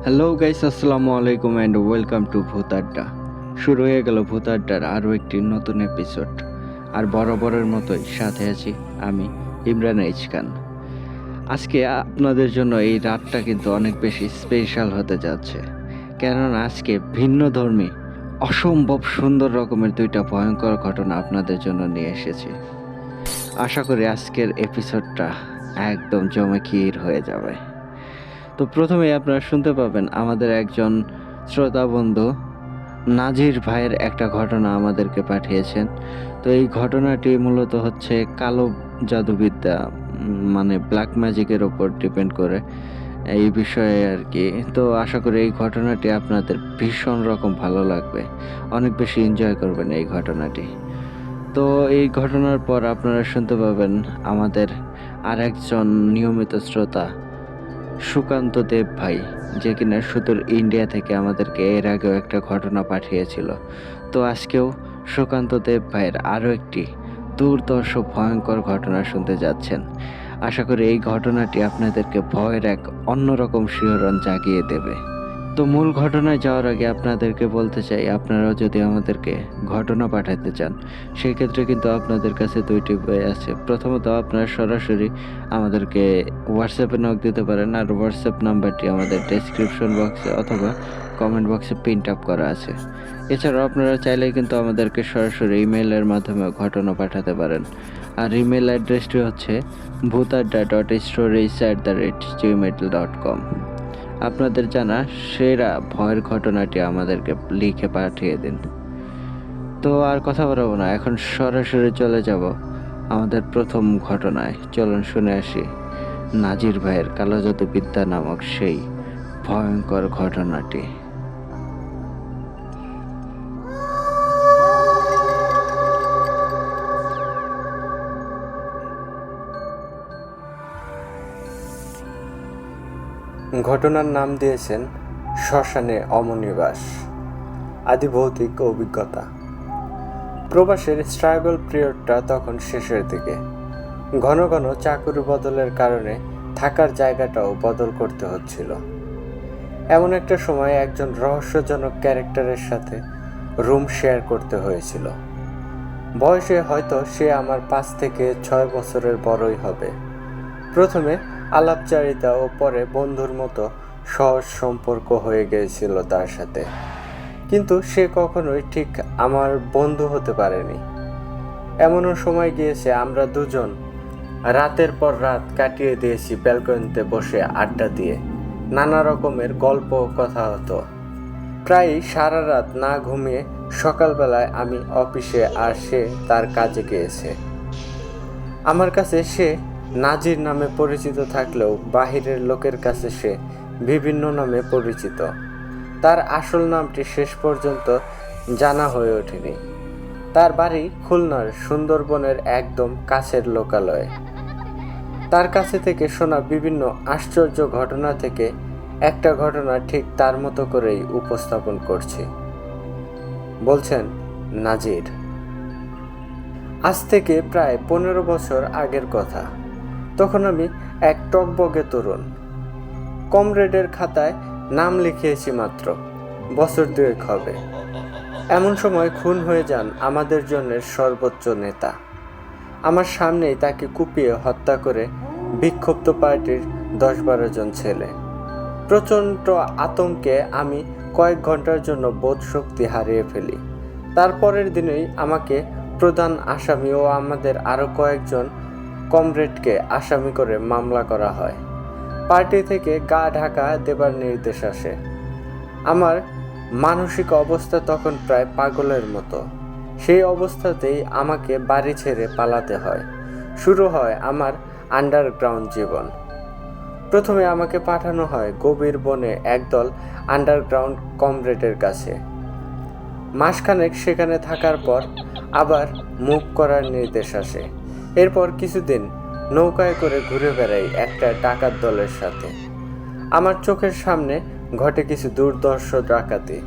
Hello guys, আসসালামু আলাইকুম and welcome to ভূত আড্ডা। শুরু হয়ে গেল ভূত আড্ডার আরও একটি নতুন এপিসোড। আর বরাবরের মতোই সাথে আছি আমি, ইমরান এইচ খান। আজকে আপনাদের জন্য এই রাতটা কিন্তু অনেক বেশি স্পেশাল হতে যাচ্ছে, কেননা আজকে ভিন্নধর্মী অসম্ভব সুন্দর রকমের দুইটা ভয়ঙ্কর ঘটনা আপনাদের জন্য নিয়ে এসেছি। আশা করি আজকের এপিসোডটা একদম জমে হয়ে যাবে। তো প্রথমেই আপনারা শুনতে পাবেন আমাদের একজন শ্রোতা বন্ধু নাজির ভাইয়ের একটা ঘটনা আমাদেরকে পাঠিয়েছেন। তো এই ঘটনাটি মূলত হচ্ছে কালো জাদুবিদ্যা, মানে ব্ল্যাক ম্যাজিকের ওপর ডিপেন্ড করে এই বিষয়ে আর কি। তো আশা করি এই ঘটনাটি আপনাদের ভীষণ রকম ভালো লাগবে, অনেক বেশি এনজয় করবেন এই ঘটনাটি। তো এই ঘটনার পর আপনারা শুনতে পাবেন আমাদের আর একজন নিয়মিত শ্রোতা সুকান্ত দেব ভাই, যে কিনা সুদূর ইন্ডিয়া থেকে আমাদেরকে এর আগেও একটা ঘটনা পাঠিয়েছিল। তো আজকেও সুকান্ত দেব ভাইয়ের আরও একটি দুর্ধর্ষ ভয়ঙ্কর ঘটনা শুনতে যাচ্ছেন। আশা করি এই ঘটনাটি আপনাদেরকে ভয়ের এক অন্যরকম শিহরণ জাগিয়ে দেবে। তো মূল ঘটনায় যাওয়ার আগে আপনাদেরকে বলতে চাই, আপনারাও যদি আমাদেরকে ঘটনা পাঠাতে চান সেই ক্ষেত্রে কিন্তু আপনাদের কাছে দুইটি উপায় আছে। প্রথমত আপনারা সরাসরি আমাদেরকে হোয়াটসঅ্যাপে নক দিতে পারেন, আর হোয়াটসঅ্যাপ নাম্বারটি আমাদের ডেসক্রিপশন বক্সে অথবা কমেন্ট বক্সে প্রিন্ট আপ করা আছে। এছাড়াও আপনারা চাইলে কিন্তু আমাদেরকে সরাসরি ইমেইলের মাধ্যমে ঘটনা পাঠাতে পারেন, আর ইমেল অ্যাড্রেসটি হচ্ছে bhutadda.stories@gmail.com। আপনাদের জানা সেরা ভয়ের ঘটনাটি আমাদেরকে লিখে পাঠিয়ে দিন। তো আর কথা বলবো না, এখন সরাসরি চলে যাব আমাদের প্রথম ঘটনায়। চলুন শুনে আসি নাজির ভাইয়ের কালো জাদুবিদ্যা নামক সেই ভয়ঙ্কর ঘটনাটি। ঘটনার নাম দিয়েছেন শ্মশানে অমনিবাস। আদি ভৌতিক অভিজ্ঞতা। প্রবাসের স্ট্রাগল পিরিয়ডটা তখন শেষের দিকে। ঘন ঘন চাকরি বদলের কারণে থাকার জায়গাটাও বদল করতে হচ্ছিল। এমন একটা সময় একজন রহস্যজনক ক্যারেক্টারের সাথে রুম শেয়ার করতে হয়েছিল। বয়সে হয়তো সে আমার 5 থেকে 6 বছরের বড়ই হবে। প্রথমে আলাপচারিতা ও পরে বন্ধুর মতো সহজ সম্পর্ক হয়ে গিয়েছিল তার সাথে, কিন্তু সে কখনোই ঠিক আমার বন্ধু হতে পারেনি। এমনও সময় গিয়েছে আমরা দুজন রাতের পর রাত কাটিয়ে দিয়েছি ব্যালকনিতে বসে আড্ডা দিয়ে। নানা রকমের গল্প কথা হতো। প্রায় সারা রাত না ঘুমিয়ে সকালবেলায় আমি অফিসে আর সে তার কাজে গিয়েছে। আমার কাছে সে নাজির নামে পরিচিত থাকলেও বাহিরের লোকের কাছে সে বিভিন্ন নামে পরিচিত। তার আসল নামটি শেষ পর্যন্ত জানা হয়ে ওঠেনি। তার বাড়ি খুলনার সুন্দরবনের একদম কাছের লোকালয়ে। তার কাছে থেকে শোনা বিভিন্ন আশ্চর্য ঘটনা থেকে একটা ঘটনা ঠিক তার মতো করেই উপস্থাপন করছি। বলছেন নাজির। আজ থেকে প্রায় 15 বছর আগের কথা। তখন আমি এক টকবগে তরুণ। কমরেডের খাতায় নাম লিখিয়েছি মাত্র, বছর 2 হবে। এমন সময় খুন হয়ে যান আমাদের জন্যের সর্বোচ্চ নেতা। আমার সামনেই তাকে কুপিয়ে হত্যা করে বিক্ষুব্ধ পার্টির 10-12 জন ছেলে। প্রচণ্ড আতঙ্কে আমি কয়েক ঘন্টার জন্য বোধশক্তি হারিয়ে ফেলি। তারপরের দিনেই আমাকে প্রধান আসামি ও আমাদের আরও কয়েকজন কমরেডকে আসামি করে মামলা করা হয়। পার্টি থেকে গা ঢাকা দেবার নির্দেশ আসে। আমার মানসিক অবস্থা তখন প্রায় পাগলের মতো। সেই অবস্থাতেই আমাকে বাড়ি ছেড়ে পালাতে হয়। শুরু হয় আমার আন্ডারগ্রাউন্ড জীবন। প্রথমে আমাকে পাঠানো হয় গভীর বনে একদল আন্ডারগ্রাউন্ড কমরেডের কাছে। মাসখানেক সেখানে থাকার পর আবার মুভ করার নির্দেশ আসে। এরপর কিছুদিন নৌকায় করে ঘুরে বেড়াই একটা ডাকাত দলের সাথে। আমার চোখের সামনে ঘটে কিছু দুর্ধর্ষ ডাকাতি।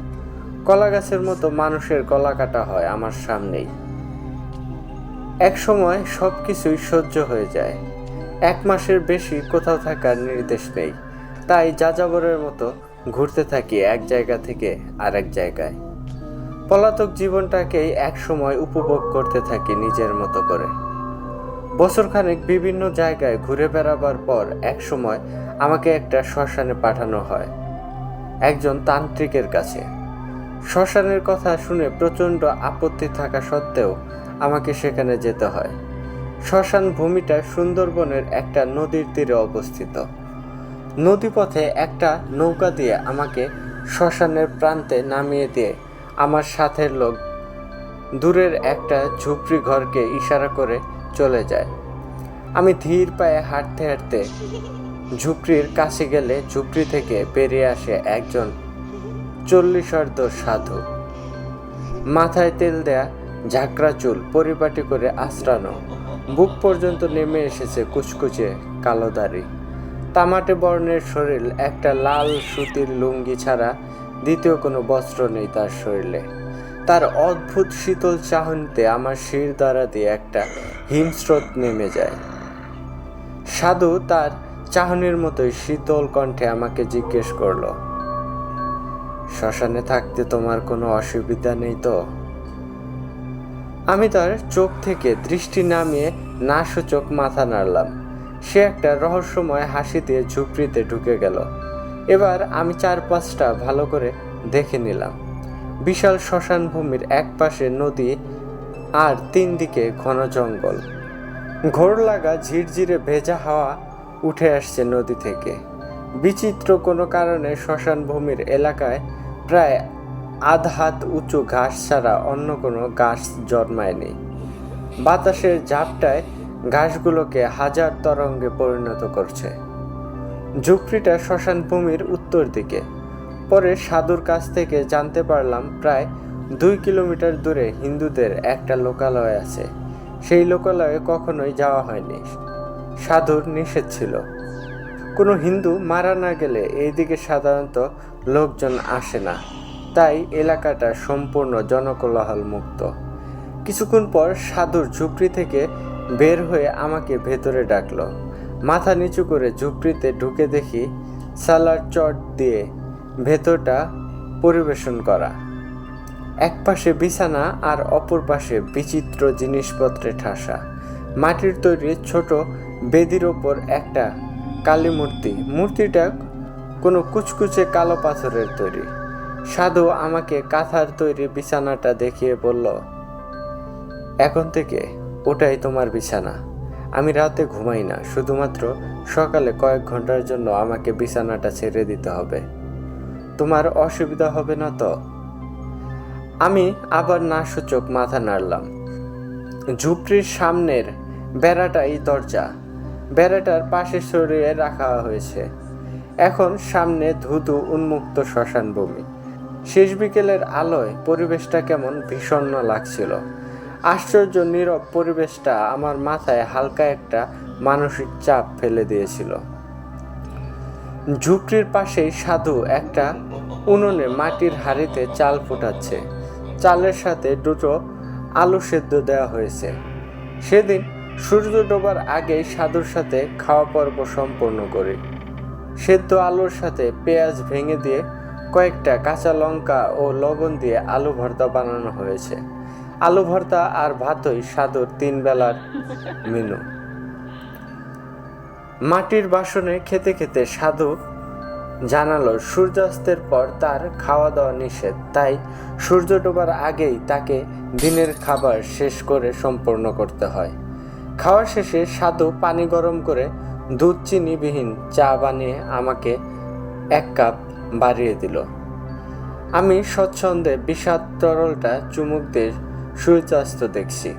কলা গাছের মতো মানুষের গলা কাটা হয় আমার সামনেই। এক সময় সব কিছুই সহ্য হয়ে যায়। 1 মাসের বেশি কোথাও থাকার নির্দেশ নেই, তাই যাযাবরের মতো ঘুরতে থাকি এক জায়গা থেকে আরেক জায়গায়। পলাতক জীবনটাকেই একসময় উপভোগ করতে থাকি নিজের মতো করে। বছরখানেক বিভিন্ন জায়গায় ঘুরে বেড়াবার পর একসময় আমাকে একটা শ্মশানে পাঠানো হয়, একজন তান্ত্রিকের কাছে। শ্মশানের কথা শুনে প্রচণ্ড আপত্তি থাকা সত্ত্বেও আমাকে সেখানে যেতে হয়। শ্মশান ভূমিটা সুন্দরবনের একটা নদীর তীরে অবস্থিত। নদীপথে একটা নৌকা দিয়ে আমাকে শ্মশানের প্রান্তে নামিয়ে দিয়ে আমার সাথের লোক দূরের একটা ঝুপড়ি ঘরকে ইশারা করে চলে যায়। আমি ধীর পায়ে হাঁটতে হাঁটতে ঝুপড়ির কাছে গেলে ঝুপড়ি থেকে বেরিয়ে আসে একজন 40 সাধু। মাথায় তেল দেয়া ঝাঁকড়া চুল পরিপাটি করে আঁচড়ানো, বুক পর্যন্ত নেমে এসেছে কুচকুচে কালো দাড়ি, তামাটে বর্ণের শরীর, একটা লাল সুতির লুঙ্গি ছাড়া দ্বিতীয় কোনো বস্ত্র নেই তার শরীরে। তার অদ্ভুত শীতল চাহনিতে আমার শির দ্বারা দিয়ে একটা হিমস্রোত নেমে যায়। সাধু তার চাহনির মতোই শীতল কণ্ঠে আমাকে জিজ্ঞেস করলো, শ্মশানে থাকতে তোমার কোনো অসুবিধা নেই তো? আমি তার চোখ থেকে দৃষ্টি নামিয়ে নাসূচক মাথা নাড়লাম। সে একটা রহস্যময় হাসি দিয়ে ঝুপড়িতে ঢুকে গেল। এবার আমি চারপাশটা ভালো করে দেখে নিলাম। বিশাল শ্মশান ভূমির এক পাশে নদী আর 3 দিকে ঘন জঙ্গল। ঘোর লাগা ঝিরঝিরে ভেজা হাওয়া উঠে আসছে নদী থেকে। বিচিত্র কোনো কারণে শ্মশান ভূমির এলাকায় প্রায় আধ হাত উঁচু ঘাস ছাড়া অন্য কোনো ঘাস জন্মায়নি। বাতাসের ঝাপটায় ঘাসগুলোকে হাজার তরঙ্গে পরিণত করছে। ঝুপড়িটা শ্মশান ভূমির উত্তর দিকে। পরে সাধুর কাছ থেকে জানতে পারলাম প্রায় 2 কিলোমিটার দূরে হিন্দুদের একটা লোকালয় আছে। সেই লোকালয়ে কখনোই যাওয়া হয়নি, সাধুর নিষেধ ছিল। কোনো হিন্দু মারা না গেলে এইদিকে সাধারণত লোকজন আসে না, তাই এলাকাটা সম্পূর্ণ জনকোলাহল মুক্ত। কিছুক্ষণ পর সাধুর ঝুপড়ি থেকে বের হয়ে আমাকে ভেতরে ডাকলো। মাথা নিচু করে ঝুপড়িতে ঢুকে দেখি সালার চট দিয়ে ভেতরটা পরিবেশন করা। এক পাশে বিছানা আর অপর পাশে বিচিত্র জিনিসপত্রে ঠাসা। মাটির তৈরি ছোট বেদির ওপর একটা কালী মূর্তি। মূর্তিটা কোনো কুচকুচে কালো পাথরের তৈরি। সাধু আমাকে কাঁথার তৈরি বিছানাটা দেখিয়ে বলল, এখন থেকে ওটাই তোমার বিছানা। আমি রাতে ঘুমাই না, শুধুমাত্র সকালে কয়েক ঘন্টার জন্য আমাকে বিছানাটা ছেড়ে দিতে হবে। তোমার অসুবিধা হবে না তো? আমি আবার নাসূচক মাথা নাড়লাম। ঝুপড়ির সামনের বেড়াটাই দরজা। বেড়াটার পাশে সরিয়ে রাখা হয়েছে। এখন সামনে ধুধু উন্মুক্ত শ্মশান ভূমি। শেষ বিকেলের আলোয় পরিবেশটা কেমন বিষণ্ণ লাগছিল। আশ্চর্য নীরব পরিবেশটা আমার মাথায় হালকা একটা মানসিক চাপ ফেলে দিয়েছিল। ঝুপড়ির পাশেই সাধু একটা উনুনে মাটির হাঁড়িতে চাল ফোটাচ্ছে। চালের সাথে 2টো আলু সেদ্ধ দেওয়া হয়েছে। সেদিন সূর্য ডোবার আগেই সাধুর সাথে খাওয়া পর্ব সম্পন্ন করি। সেদ্ধ আলুর সাথে পেঁয়াজ ভেঙে দিয়ে কয়েকটা কাঁচা লঙ্কা ও লবণ দিয়ে আলু ভর্তা বানানো হয়েছে। আলু ভর্তা আর ভাতই সাধুর 3 বেলার মেনু। মাটির বাসনে খেতে খেতে সাধু জানালো সূর্যাস্তের পর তার খাওয়া দাওয়া নিষেধ, তাই সূর্য ডোবার আগেই তাকে দিনের খাবার শেষ করে সম্পূর্ণ করতে হয়। খাওয়া শেষে সাধু পানি গরম করে দুধ চিনিবিহীন চা বানিয়ে আমাকে 1 কাপ বাড়িয়ে দিল। আমি স্বচ্ছন্দে বিষাদ তরলটা চুমুক দিয়ে সূর্যাস্ত দেখছি।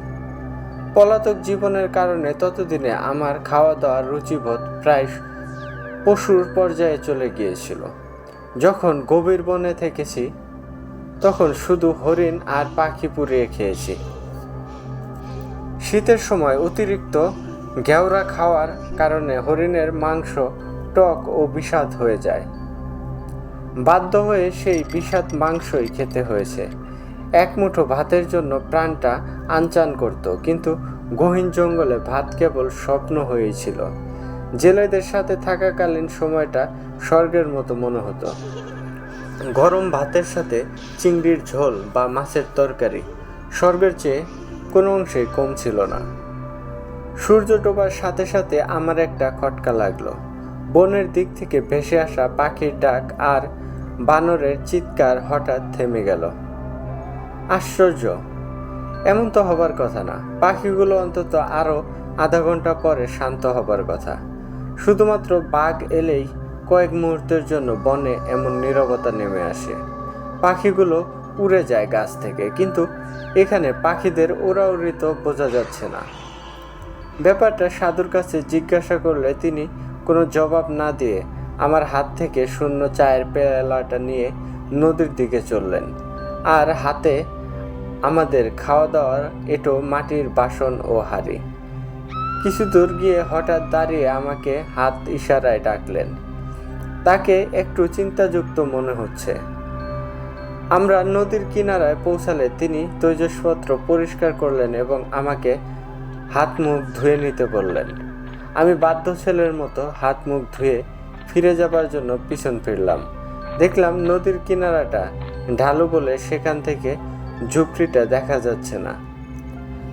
পলাতক জীবনের কারণে ততদিনে আমার খাওয়া দাওয়ার রুচিবোধ প্রায় পশুর পর্যায়ে চলে গিয়েছিল। যখন গভীর বনে থেকেছি তখন শুধু হরিণ আর পাখি পুড়িয়ে খেয়েছি। শীতের সময় অতিরিক্ত ঘেওড়া খাওয়ার কারণে হরিণের মাংস টক ও বিষাদ হয়ে যায়। বাধ্য হয়ে সেই বিষাদ মাংসই খেতে হয়েছে। 1 মুঠো ভাতের জন্য প্রাণটা আনচান করত, কিন্তু গহীন জঙ্গলে ভাত কেবল স্বপ্ন হয়েই ছিল। জেলেদের সাথে থাকাকালীন সময়টা স্বর্গের মতো মনে হতো। গরম ভাতের সাথে চিংড়ির ঝোল বা মাছের তরকারি স্বর্গের চেয়ে কোনো অংশেই কম ছিল না। সূর্য ডোবার সাথে সাথে আমার একটা খটকা লাগলো। বনের দিক থেকে ভেসে আসা পাখির ডাক আর বানরের চিৎকার হঠাৎ থেমে গেল। আশ্চর্য, এমন তো হবার কথা না। পাখিগুলো অন্তত আরো আধা ঘন্টা পরে শান্ত হবার কথা। শুধুমাত্র বাঘ এলেই কয়েক মুহূর্তের জন্য বনে এমন নীরবতা নেমে আসে। পাখিগুলো উড়ে যায় গাছ থেকে, কিন্তু এখানে পাখিদের উড়াউড়ি তো বোঝা যাচ্ছে না। ব্যাপারটা সাধুর কাছে জিজ্ঞাসা করলে তিনি কোনো জবাব না দিয়ে আমার হাত থেকে শূন্য চায়ের পেয়ালাটা নিয়ে নদীর দিকে চললেন, আর হাতে আমাদের খাওয়া দাওয়ার এঁটো মাটির বাসন ও হাঁড়ি। কিছু দূর গিয়ে হঠাৎ দাঁড়িয়ে আমাকে হাত ইশারায় ডাকলেন। তাকে একটু চিন্তাযুক্ত মনে হচ্ছে। আমরা নদীর কিনারায় পৌঁছালে তিনি তৈজসপত্র পরিষ্কার করলেন এবং আমাকে হাত মুখ ধুয়ে নিতে বললেন। আমি বাধ্য ছেলের মতো হাত মুখ ধুয়ে ফিরে যাবার জন্য পিছন ফিরলাম। দেখলাম নদীর কিনারাটা ঢালু বলে সেখান থেকে ঝুপড়িটা দেখা যাচ্ছে না।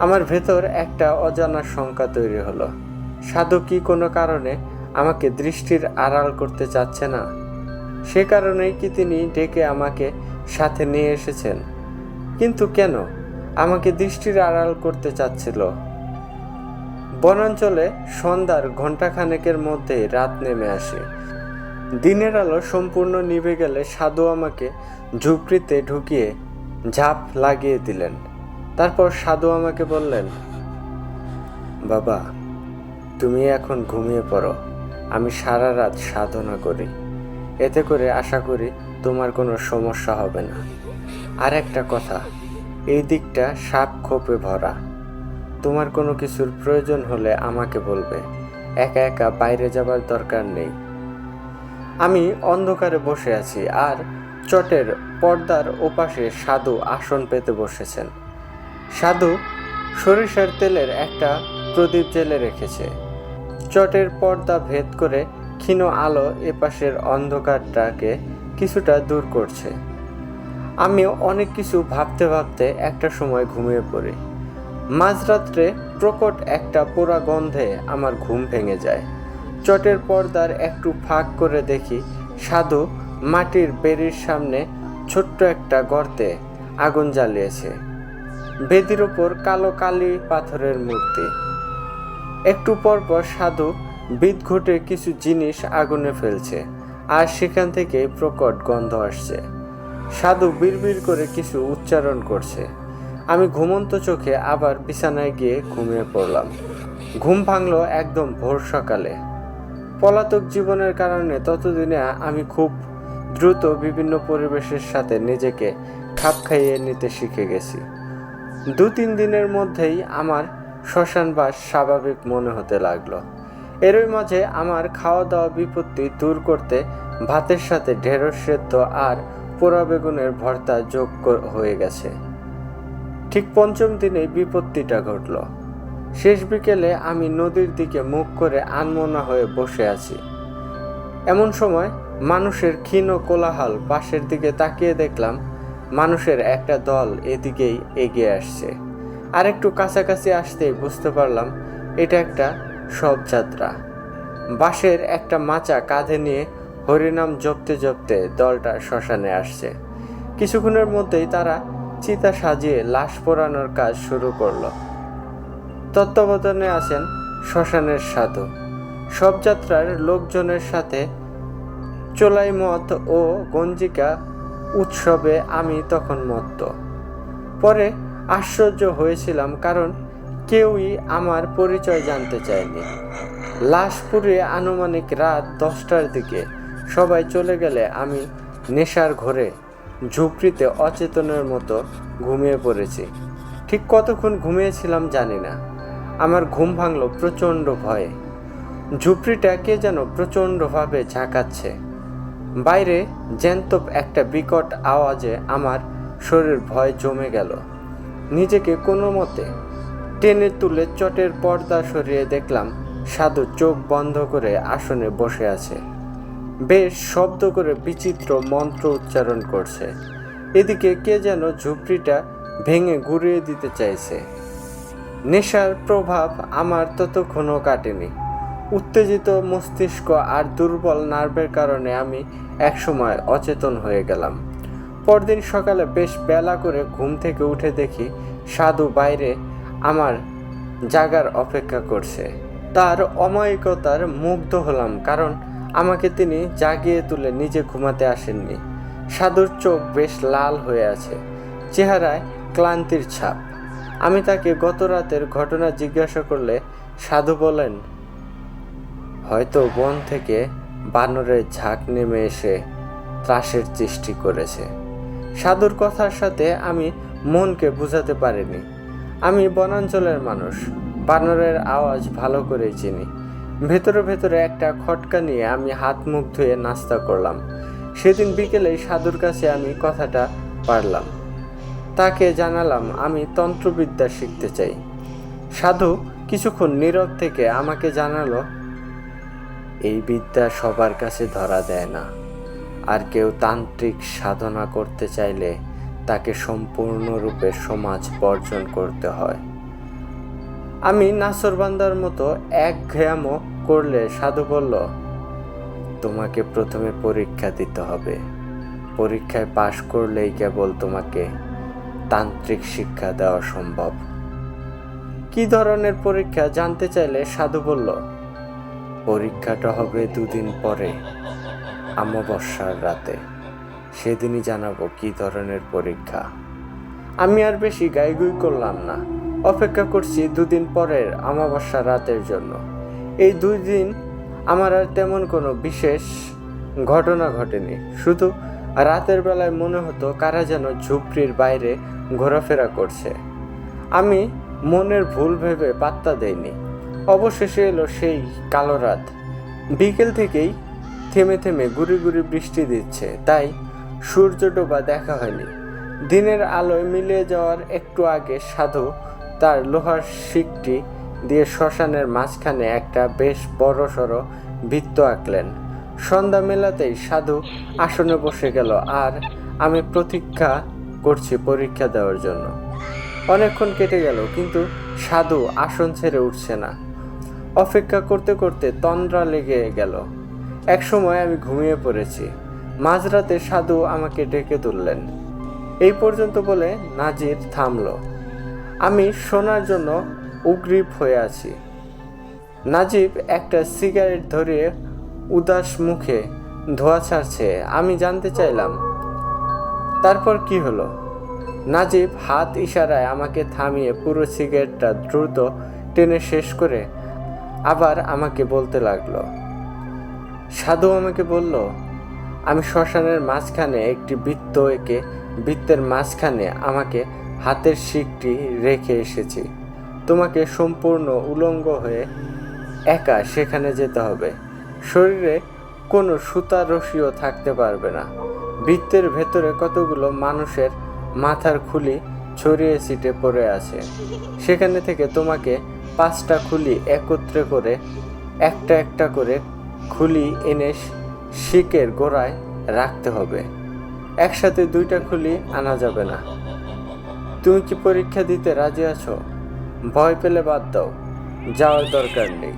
আমার ভেতর একটা অজানা শঙ্কা তৈরি হলো। সাধু কি কোনো কারণে আমাকে দৃষ্টির আড়াল করতে চাচ্ছে না? সে কারণেই কি তিনি ডেকে আমাকে সাথে নিয়ে এসেছেন? কিন্তু কেন আমাকে দৃষ্টির আড়াল করতে চাচ্ছিল? বনাঞ্চলে সন্ধ্যার ঘণ্টাখানেকের মধ্যেই রাত নেমে আসে। দিনের আলো সম্পূর্ণ নিভে গেলে সাধু আমাকে ঝুপড়িতে ঢুকিয়ে ঝাঁপ লাগিয়ে দিলেন। তারপর সাধু আমাকে বললেন, বাবা, তুমি এখন ঘুমিয়ে পড়ো। আমি সারা রাত সাধনা করি। এতে করে আশা করি তোমার কোনো সমস্যা হবে না। আর একটা কথা, এই দিকটা সাপ খোপে ভরা। তোমার কোনো কিছুর প্রয়োজন হলে আমাকে বলবে। একা একা বাইরে যাবার দরকার নেই। আমি অন্ধকারে বসে আছি, আর চটের পর্দার ওপাশে সাধু আসন পেতে বসেছেন। সাধু সরিষার তেলের একটা প্রদীপ জেলে রেখেছে। চটের পর্দা ভেদ করে ক্ষীণ আলো এপাশের অন্ধকারটাকে কিছুটা দূর করছে। আমিও অনেক কিছু ভাবতে ভাবতে একটা সময় ঘুমিয়ে পড়ি। মাঝরাত্রে প্রকট একটা পোড়া গন্ধে আমার ঘুম ভেঙে যায়। চটের পর্দার একটু ফাঁক করে দেখি সাধু মাটির বেড়ির সামনে ছোট্ট একটা গর্তে আগুন জ্বালিয়েছে। বেদির ওপর কালো কালি পাথরের মূর্তি। একটু পর পর সাধু বিদঘুটে কিছু জিনিস আগুনে ফেলছে, আর সেখান থেকে প্রকট গন্ধ আসছে। সাধু বিড়বিড় করে কিছু উচ্চারণ করছে। আমি ঘুমন্ত চোখে আবার বিছানায় গিয়ে ঘুমিয়ে পড়লাম। ঘুম ভাঙল একদম ভোর সকালে। পলাতক জীবনের কারণে ততদিনে আমি খুব দ্রুত বিভিন্ন পরিবেশের সাথে নিজেকে খাপ খাইয়ে নিতে শিখে গেছি। 2-3 দিনের মধ্যেই আমার শ্মশানবাস স্বাভাবিক মনে হতে লাগলো। এরই মাঝে আমার খাওয়া দাওয়া বিপত্তি দূর করতে ভাতের সাথে ঢেঁড়স সেদ্ধ আর পোড়া বেগুনের ভর্তা যোগ হয়ে গেছে। ঠিক 5ম দিনে বিপত্তিটা ঘটল। শেষ বিকেলে আমি নদীর দিকে মুখ করে আনমনা হয়ে বসে আছি। এমন সময় মানুষের ক্ষীণ কোলাহল। পাশের দিকে তাকিয়ে দেখলাম মানুষের একটা দল এদিকেই এগিয়ে আসছে। আর একটু কাছাকাছি আসতেই বুঝতে পারলাম এটা একটা শবযাত্রা। বাঁশের একটা মাচা কাঁধে নিয়ে হরিনাম জপতে জপতে দলটা শ্মশানে আসছে। কিছুক্ষণের মধ্যেই তারা চিতা সাজিয়ে লাশ পোড়ানোর কাজ শুরু করলো। তত্ত্বাবধানে আছেন শ্মশানের সাধু। শবযাত্রার লোকজনের সাথে চোলাই মদ ও গঞ্জিকা উৎসবে আমি তখন মত্ত। পরে আশ্চর্য হয়েছিলাম, কারণ কেউই আমার পরিচয় জানতে চায়নি। লাশ পুড়িয়ে আনুমানিক রাত 10টার দিকে সবাই চলে গেলে আমি নেশার ঘোরে ঝুপড়িতে অচেতনের মতো ঘুমিয়ে পড়েছি। ঠিক কতক্ষণ ঘুমিয়েছিলাম জানি না। আমার ঘুম ভাঙল প্রচণ্ড ভয়ে। ঝুপড়িটা কে যেন প্রচণ্ডভাবে ঝাঁকাচ্ছে। বাইরে জ্যান্ত একটা বিকট আওয়াজে আমার শরীর ভয় জমে গেল। নিজেকে কোনো মতে টেনে তুলে চটের পর্দা সরিয়ে দেখলাম সাধু চোখ বন্ধ করে আসনে বসে আছে। বেশ শব্দ করে বিচিত্র মন্ত্র উচ্চারণ করছে। এদিকে কে যেন ঝুপড়িটা ভেঙে গুঁড়িয়ে দিতে চাইছে। নেশার প্রভাব আমার ততক্ষণও কাটেনি। উত্তেজিত মস্তিষ্ক আর দুর্বল নার্ভের কারণে আমি একসময় অচেতন হয়ে গেলাম। পরদিন সকালে বেশ বেলা করে ঘুম থেকে উঠে দেখি সাধু বাইরে আমার জাগার অপেক্ষা করছে। তার অমায়িকতার মুগ্ধ হলাম, কারণ আমাকে তিনি জাগিয়ে তুলে নিজে ঘুমাতে আসেননি। সাধুর চোখ বেশ লাল হয়ে আছে, চেহারায় ক্লান্তির ছাপ। আমি তাকে গত রাতের ঘটনা জিজ্ঞাসা করলে সাধু বলেন, হয়তো বন থেকে বানরের ঝাঁক নেমে এসে ত্রাসের সৃষ্টি করেছে। সাধুর কথার সাথে আমি মনকে বুঝাতে পারিনি। আমি বনাঞ্চলের মানুষ, বানরের আওয়াজ ভালো করেই চিনি। ভেতরে ভেতরে একটা খটকা নিয়ে আমি হাত মুখ ধুয়ে নাস্তা করলাম। সেদিন বিকেলেই সাধুর কাছে আমি কথাটা পারলাম। তাকে জানালাম আমি তন্ত্রবিদ্যা শিখতে চাই। সাধু কিছুক্ষণ নীরব থেকে আমাকে জানালো, এই বিদ্যা সবার কাছে ধরা দেয় না, আর কেউ তান্ত্রিক সাধনা করতে চাইলে তাকে সম্পূর্ণরূপে সমাজ বর্জন করতে হয়। আমি নাসরবান্দার মতো একঘেয়াম করলে সাধু বলল, তোমাকে প্রথমে পরীক্ষা দিতে হবে। পরীক্ষায় পাশ করলেই কেবল তোমাকে তান্ত্রিক শিক্ষা দেওয়া সম্ভব। কি ধরনের পরীক্ষা জানতে চাইলে সাধু বলল, পরীক্ষাটা হবে 2 দিন পরে, অমাবস্যার রাতে। সেদিনই জানাবো কি ধরনের পরীক্ষা। আমি আর বেশি গাইগুই করলাম না, অপেক্ষা করছি 2 দিন পরের অমাবস্যা রাতের জন্য। এই 2 দিন আমার আর তেমন কোনো বিশেষ ঘটনা ঘটেনি। শুধু রাতের বেলায় মনে হতো কারা যেন ঝুপড়ির বাইরে ঘোরাফেরা করছে। আমি মনের ভুল ভেবে পাত্তা দেইনি। অবশেষে এলো সেই কালো রাত। বিকেল থেকেই থেমে থেমে গুড়ি গুড়ি বৃষ্টি দিচ্ছে, তাই সূর্য ডোবা দেখা হয়নি। দিনের আলোয় মিলিয়ে যাওয়ার একটু আগে সাধু তার লোহার শিকটি দিয়ে শ্মশানের মাঝখানে একটা বেশ বড়সড় বৃত্ত আঁকলেন। সন্ধ্যা মেলাতেই সাধু আসনে বসে গেল, আর আমি প্রতীক্ষা করছি পরীক্ষা দেওয়ার জন্য। অনেকক্ষণ কেটে গেল, কিন্তু সাধু আসন ছেড়ে উঠছে না। অপেক্ষা করতে করতে তন্দ্রা লেগে গেল। এক সময় আমি ঘুমিয়ে পড়েছি। মাঝরাতে সাধু আমাকে ডেকে তুললেন। এই পর্যন্ত বলে নাজির থামল। আমি শোনার জন্য উগ্রীব হয়ে আছি। নাজিব একটা সিগারেট ধরিয়ে উদাস মুখে ধোঁয়া ছাড়ছে। আমি জানতে চাইলাম, তারপর কি হলো? নাজিব হাত ইশারায় আমাকে থামিয়ে পুরো সিগারেটটা দ্রুত টেনে শেষ করে আবার আমাকে বলতে লাগলো। সাধু আমাকে বলল, আমি শ্মশানের মাঝখানে একটি বৃত্ত এঁকে বৃত্তের মাঝখানে আমাকে হাতের শিকটি রেখে এসেছি। তোমাকে সম্পূর্ণ উলঙ্গ হয়ে একা সেখানে যেতে হবে। শরীরে কোনো সুতা রশিও থাকতে পারবে না। বৃত্তের ভেতরে কতগুলো মানুষের মাথার খুলি ছড়িয়ে ছিটে পড়ে আছে। সেখানে থেকে তোমাকে 5টা খুলি একত্রে করে একটা একটা করে খুলি এনে শিকের গোড়ায় রাখতে হবে। একসাথে 2টা খুলি আনা যাবে না। তুমি কি পরীক্ষা দিতে রাজি আছো? ভয় পেলে বাদ দাও, যাওয়ার দরকার নেই।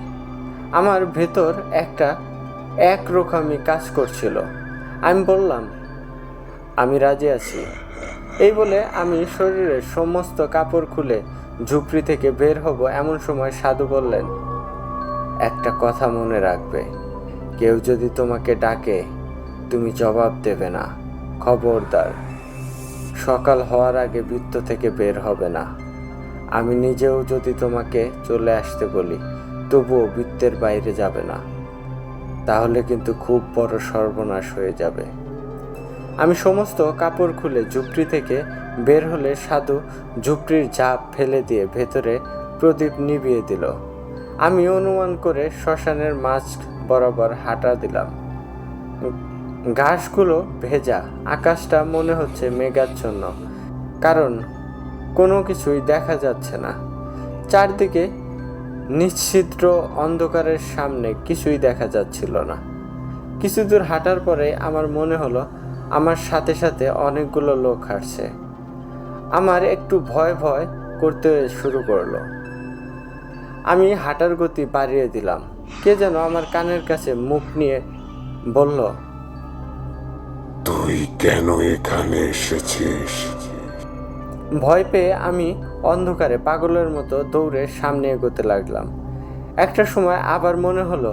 আমার ভেতর একটা একরকমই কাজ করছিল। আমি বললাম, আমি রাজি আছি। এই বলে আমি শরীরের সমস্ত কাপড় খুলে ঝুপড়ি থেকে বের হব, এমন সময় সাধু বললেন, একটা কথা মনে রাখবে, কেউ যদি তোমাকে ডাকে তুমি জবাব দেবে না। খবরদার, সকাল হওয়ার আগে বৃত্ত থেকে বের হবে না। আমি নিজেও যদি তোমাকে চলে আসতে বলি, তবুও বৃত্তের বাইরে যাবে না। তাহলে কিন্তু খুব বড় সর্বনাশ হয়ে যাবে। আমি সমস্ত কাপড় খুলে ঝুপড়ি থেকে বের হলে সাধু ঝুপড়ির ঝাঁপ ফেলে দিয়ে ভেতরে প্রদীপ নিভিয়ে দিল। আমি অনুমান করে শ্মশানের মাঝ বরাবর হাঁটা দিলাম। ঘাসগুলো ভেজা, আকাশটা মনে হচ্ছে মেঘাচ্ছন্ন, কারণ কোনো কিছুই দেখা যাচ্ছে না। চারদিকে নিশ্ছিদ্র অন্ধকারের সামনে কিছুই দেখা যাচ্ছিল না। কিছু দূর হাঁটার পরে আমার মনে হলো আমার সাথে সাথে অনেকগুলো লোক হাঁটছে। আমার একটু ভয় ভয় করতে শুরু করলো। আমি হাঁটার গতি বাড়িয়ে দিলাম। কে যেন আমার কানের কাছে মুখ নিয়ে বলল, তুই কেন এখানে এসেছিস? ভয় পেয়ে আমি অন্ধকারে পাগলের মতো দৌড়ে সামনে এগোতে লাগলাম। একটা সময় আবার মনে হলো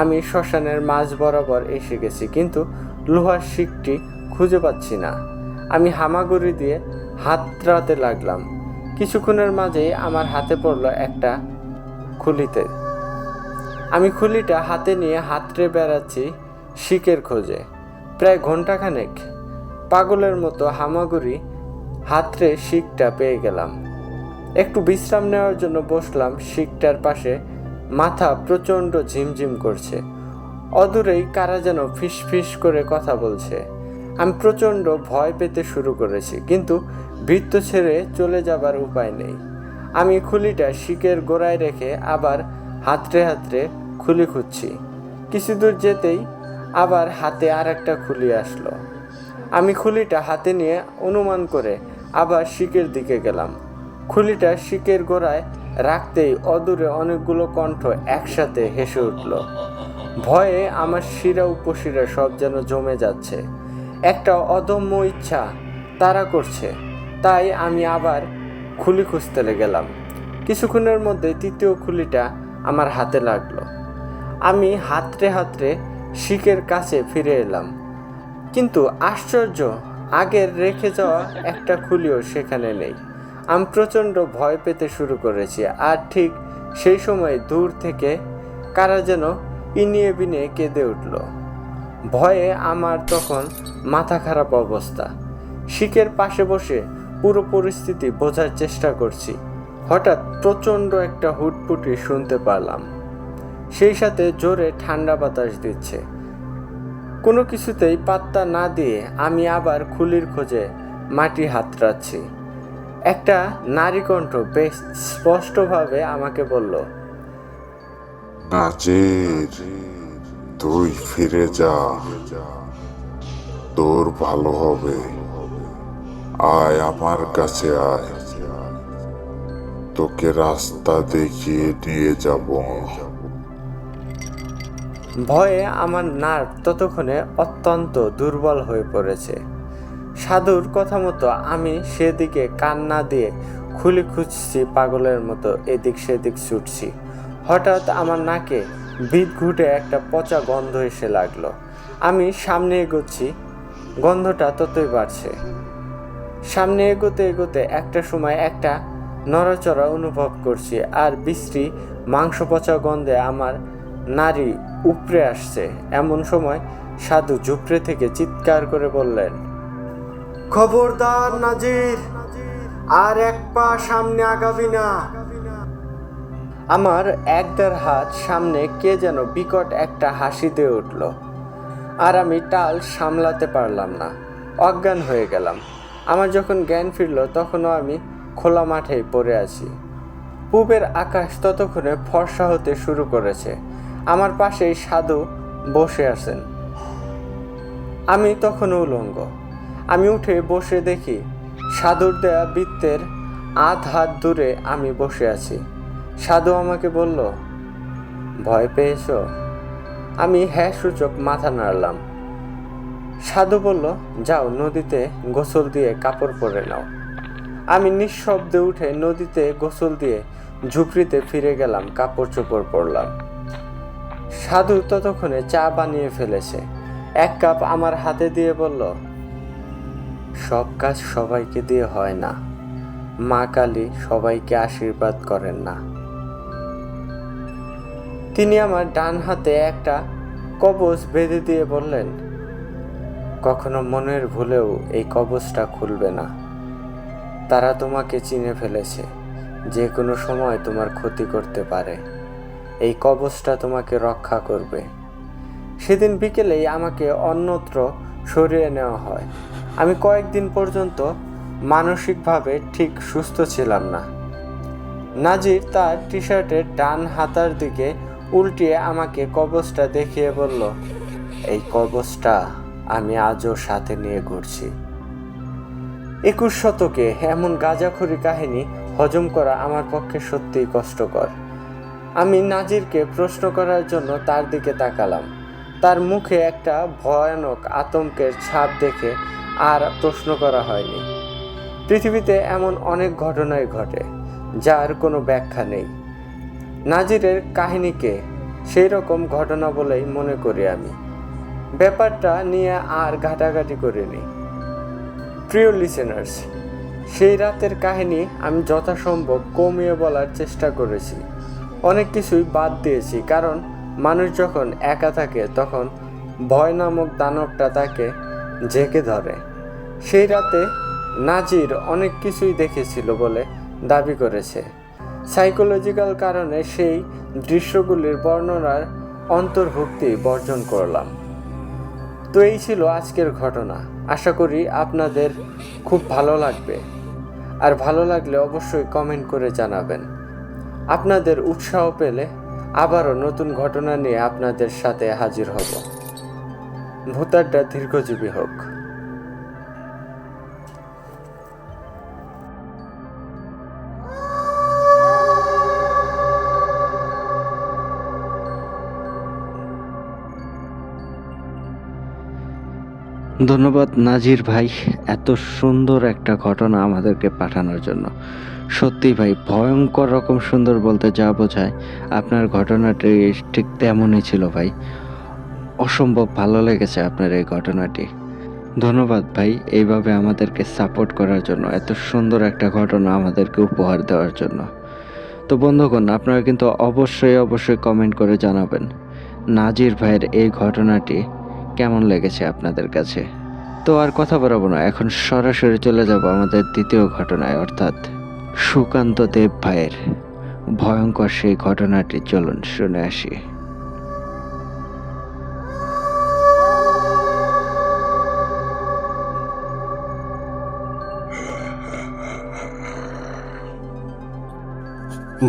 আমি শ্মশানের মাঝ বরাবর এসে গেছি, কিন্তু লোহার শিকটি খুঁজে পাচ্ছি না। আমি হামাগুড়ি দিয়ে হাতড়াতে লাগলাম। কিছুক্ষণের মাঝেই আমার হাতে পড়লো একটা খুলিতে। আমি খুলিটা হাতে নিয়ে হাতড়ে বেড়াচ্ছি শিকের খোঁজে। প্রায় ঘন্টাখানেক পাগলের মতো হামাগুড়ি হাতড়ে শিকটা পেয়ে গেলাম। একটু বিশ্রাম নেওয়ার জন্য বসলাম শিকটার পাশে। মাথা প্রচণ্ড ঝিমঝিম করছে। অদূরেই কারা যেন ফিস ফিস করে কথা বলছে। আমি প্রচণ্ড ভয় পেতে শুরু করেছি, কিন্তু বৃত্ত ছেড়ে চলে যাবার উপায় নেই। আমি খুলিটা শিকের গোড়ায় রেখে আবার হাতড়ে হাতড়ে খুলি খুঁজছি। কিছু দূর যেতেই আবার হাতে আর একটা খুলি আসলো। আমি খুলিটা হাতে নিয়ে অনুমান করে আবার শিকের দিকে গেলাম। খুলিটা শিকের গোড়ায় রাখতেই অদূরে অনেকগুলো কণ্ঠ একসাথে হেসে উঠল। ভয়ে আমার শিরা উপশিরা সব যেন জমে যাচ্ছে। একটা অদম্য ইচ্ছা তাড়া করছে, তাই আমি আবার খুলি খুঁজতে গেলাম। কিছুক্ষণের মধ্যে তৃতীয় খুলিটা আমার হাতে লাগলো। আমি হাতড়ে হাতড়ে শিকের কাছে ফিরে এলাম, কিন্তু আশ্চর্য, আগের রেখে যাওয়া একটা খুলিও সেখানে নেই। আমি প্রচণ্ড ভয় পেতে শুরু করেছি। আর ঠিক সেই সময় দূর থেকে কারা যেন ইনিয়ে বিনিয়ে কেঁদে উঠল। ভয়ে আমার তখন মাথা খারাপ অবস্থা। শিকের পাশে বসে পুরো পরিস্থিতি বোঝার চেষ্টা করছি। হঠাৎ প্রচণ্ড একটা হুটপুটি শুনতে পারলাম। সেই সাথে জোরে ঠান্ডা বাতাস দিচ্ছে। কোনো কিছুতেই পাত্তা না দিয়ে আমি আবার খুলির খোঁজে মাটি হাতড়াচ্ছি। একটা নারী কণ্ঠ বেশ স্পষ্টভাবে আমাকে বলল, নাজির, তুই ফিরে যা, তোর ভালো হবে। আয় আমার কাছে আয়, তোকে রাস্তা দেখিয়ে নিয়ে যাব। ভয়ে আমার নার্ভ ততক্ষণে অত্যন্ত দুর্বল হয়ে পড়েছে। সাধুর কথা মতো আমি সেদিকে কান না দিয়ে খুলি খুঁজছি, পাগলের মতো এদিক সেদিক ছুটছি। হঠাৎ আমার নাকে বিদ ঘুটে একটা পচা গন্ধ এসে লাগলো। আমি সামনে এগোচ্ছি, গন্ধটা ততই বাড়ছে। সামনে এগোতে এগোতে একটা সময় একটা নড়াচড়া অনুভব করছি, আর বিশ্রী মাংস পচা গন্ধে আমার নারী উপড়ে আসছে। এমন সময় সাধু ঝুপড়ে থেকে চিৎকার করে বললেন, খবরদার নাজির, আর এক পা সামনে আগাবি না। আমার একদার হাত সামনে কে যেন বিকট একটা হাসি দিয়ে উঠল, আর আমি টাল সামলাতে পারলাম না, অজ্ঞান হয়ে গেলাম। আমার যখন জ্ঞান ফিরল তখনও আমি খোলা মাঠেই পড়ে আছি। পূবের আকাশ ততক্ষণে ফর্সা হতে শুরু করেছে। আমার পাশেই সাধু বসে আছেন। আমি তখনও উলঙ্গ। আমি উঠে বসে দেখি সাধুর দেয়া বৃত্তের আধ হাত দূরে আমি বসে আছি। সাধু আমাকে বলল, ভয় পেয়েছ? আমি হ্যাঁ সূচক মাথা নাড়লাম। সাধু বলল, যাও নদীতে গোসল দিয়ে কাপড় পরে নাও। আমি নিঃশব্দে উঠে নদীতে গোসল দিয়ে ঝুপড়িতে ফিরে গেলাম, কাপড় চোপড় পরলাম। সাধু ততক্ষণে চা বানিয়ে ফেলেছে। এক কাপ আমার হাতে দিয়ে বলল, সব কাজ সবাইকে দিয়ে হয় না, মা কালী সবাইকে আশীর্বাদ করেন না। তিনি আমার ডান হাতে একটা কবচ বেঁধে দিয়ে বললেন, কখনো মনের ভুলেও এই কবচটা খুলবে না। তারা তোমাকে চিনে ফেলেছে, যে কোনো সময় তোমার ক্ষতি করতে পারে। এই কবচটা তোমাকে রক্ষা করবে। সেদিন বিকেলেই আমাকে অন্যত্র সরিয়ে নেওয়া হয়। আমি কয়েকদিন পর্যন্ত মানসিকভাবে ঠিক সুস্থ ছিলাম না। নাজির তার টি শার্টের ডান হাতার দিকে উল্টিয়ে আমাকে কবচটা দেখিয়ে বলল, এই কবচটা আমি আজও সাথে নিয়ে ঘুরছি। 21 শতকে এমন গাঁজাখড়ি কাহিনী হজম করা আমার পক্ষে সত্যিই কষ্টকর। আমি নাজিরকে প্রশ্ন করার জন্য তার দিকে তাকালাম। তার মুখে একটা ভয়ানক আতঙ্কের ছাপ দেখে আর প্রশ্ন করা হয়নি। পৃথিবীতে এমন অনেক ঘটনাই ঘটে যার কোনো ব্যাখ্যা নেই। নাজিরের কাহিনীকে সেই রকম ঘটনা বলেই মনে করি আমি। ব্যাপারটা নিয়ে আর ঘাটাঘাটি করিনি। প্রিয় লিসেনার্স, সেই রাতের কাহিনী আমি যথাসম্ভব কমিয়ে বলার চেষ্টা করেছি। অনেক কিছুই বাদ দিয়েছি, কারণ মানুষ যখন একা থাকে তখন ভয় নামক দানবটা তাকে জেঁকে ধরে। সেই রাতে নাজির অনেক কিছুই দেখেছিল বলে দাবি করেছে। সাইকোলজিক্যাল কারণে সেই দৃশ্যগুলির বর্ণনার অন্তর্ভুক্তি বর্জন করলাম। তো এই ছিল আজকের ঘটনা। আশা করি আপনাদের খুব ভালো লাগবে, আর ভালো লাগলে অবশ্যই কমেন্ট করে জানাবেন। আপনাদের উৎসাহ পেলে আবারও নতুন ঘটনা নিয়ে আপনাদের সাথে হাজির হব। ভূতাড্ডা দীর্ঘজীবী হোক। ধন্যবাদ নাজির ভাই, এত সুন্দর একটা ঘটনা আমাদেরকে পাঠানোর জন্য। সত্যি ভাই, ভয়ঙ্কর রকম সুন্দর বলতে যা বোঝায় আপনার ঘটনাটি ঠিক তেমনই ছিল ভাই। অসম্ভব ভালো লেগেছে আপনার এই ঘটনাটি। ধন্যবাদ ভাই, এইভাবে আমাদেরকে সাপোর্ট করার জন্য, এত সুন্দর একটা ঘটনা আমাদেরকে উপহার দেওয়ার জন্য। তো বন্ধুগণ, আপনারা কিন্তু অবশ্যই কমেন্ট করে জানাবেন নাজির ভাইয়ের এই ঘটনাটি কেমন লেগেছে আপনাদের কাছে। তো আর কথা বাড়াবো না, এখন সরাসরি চলে যাব আমাদের দ্বিতীয় ঘটনায়, অর্থাৎ সুকান্ত দেব ভাইয়ের ভয়ঙ্কর সেই ঘটনাটি। চলুন শুনে আসি।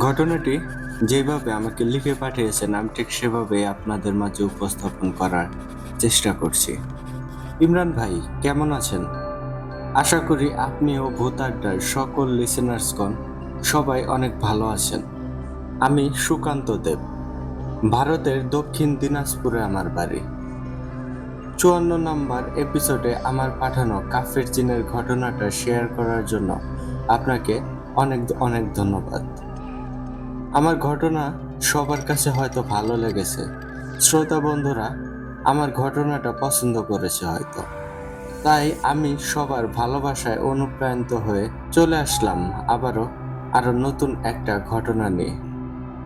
ঘটনাটি যেভাবে আমাকে লিখে পাঠিয়েছেন আমি ঠিক সেভাবে আপনাদের মাঝে উপস্থাপন করার চেষ্টা করছি। ইমরান ভাই, কেমন আছেন? আশা করি আপনিও ভূতাড্ডার সকল লিসেনার্সগণ সবাই অনেক ভালো আছেন। আমি সুকান্ত দেব, ভারতের দক্ষিণ দিনাজপুরে আমার বাড়ি। 54 নম্বর এপিসোডে আমার পাঠানো কাফের জিনের ঘটনাটা শেয়ার করার জন্য আপনাকে অনেক অনেক ধন্যবাদ। আমার ঘটনা সবার কাছে হয়তো ভালো লেগেছে, শ্রোতা বন্ধুরা আমার ঘটনাটা পছন্দ করেছে হয়তো, তাই আমি সবার ভালোবাসায় অনুপ্রাণিত হয়ে চলে আসলাম আরো নতুন একটা ঘটনা নিয়ে।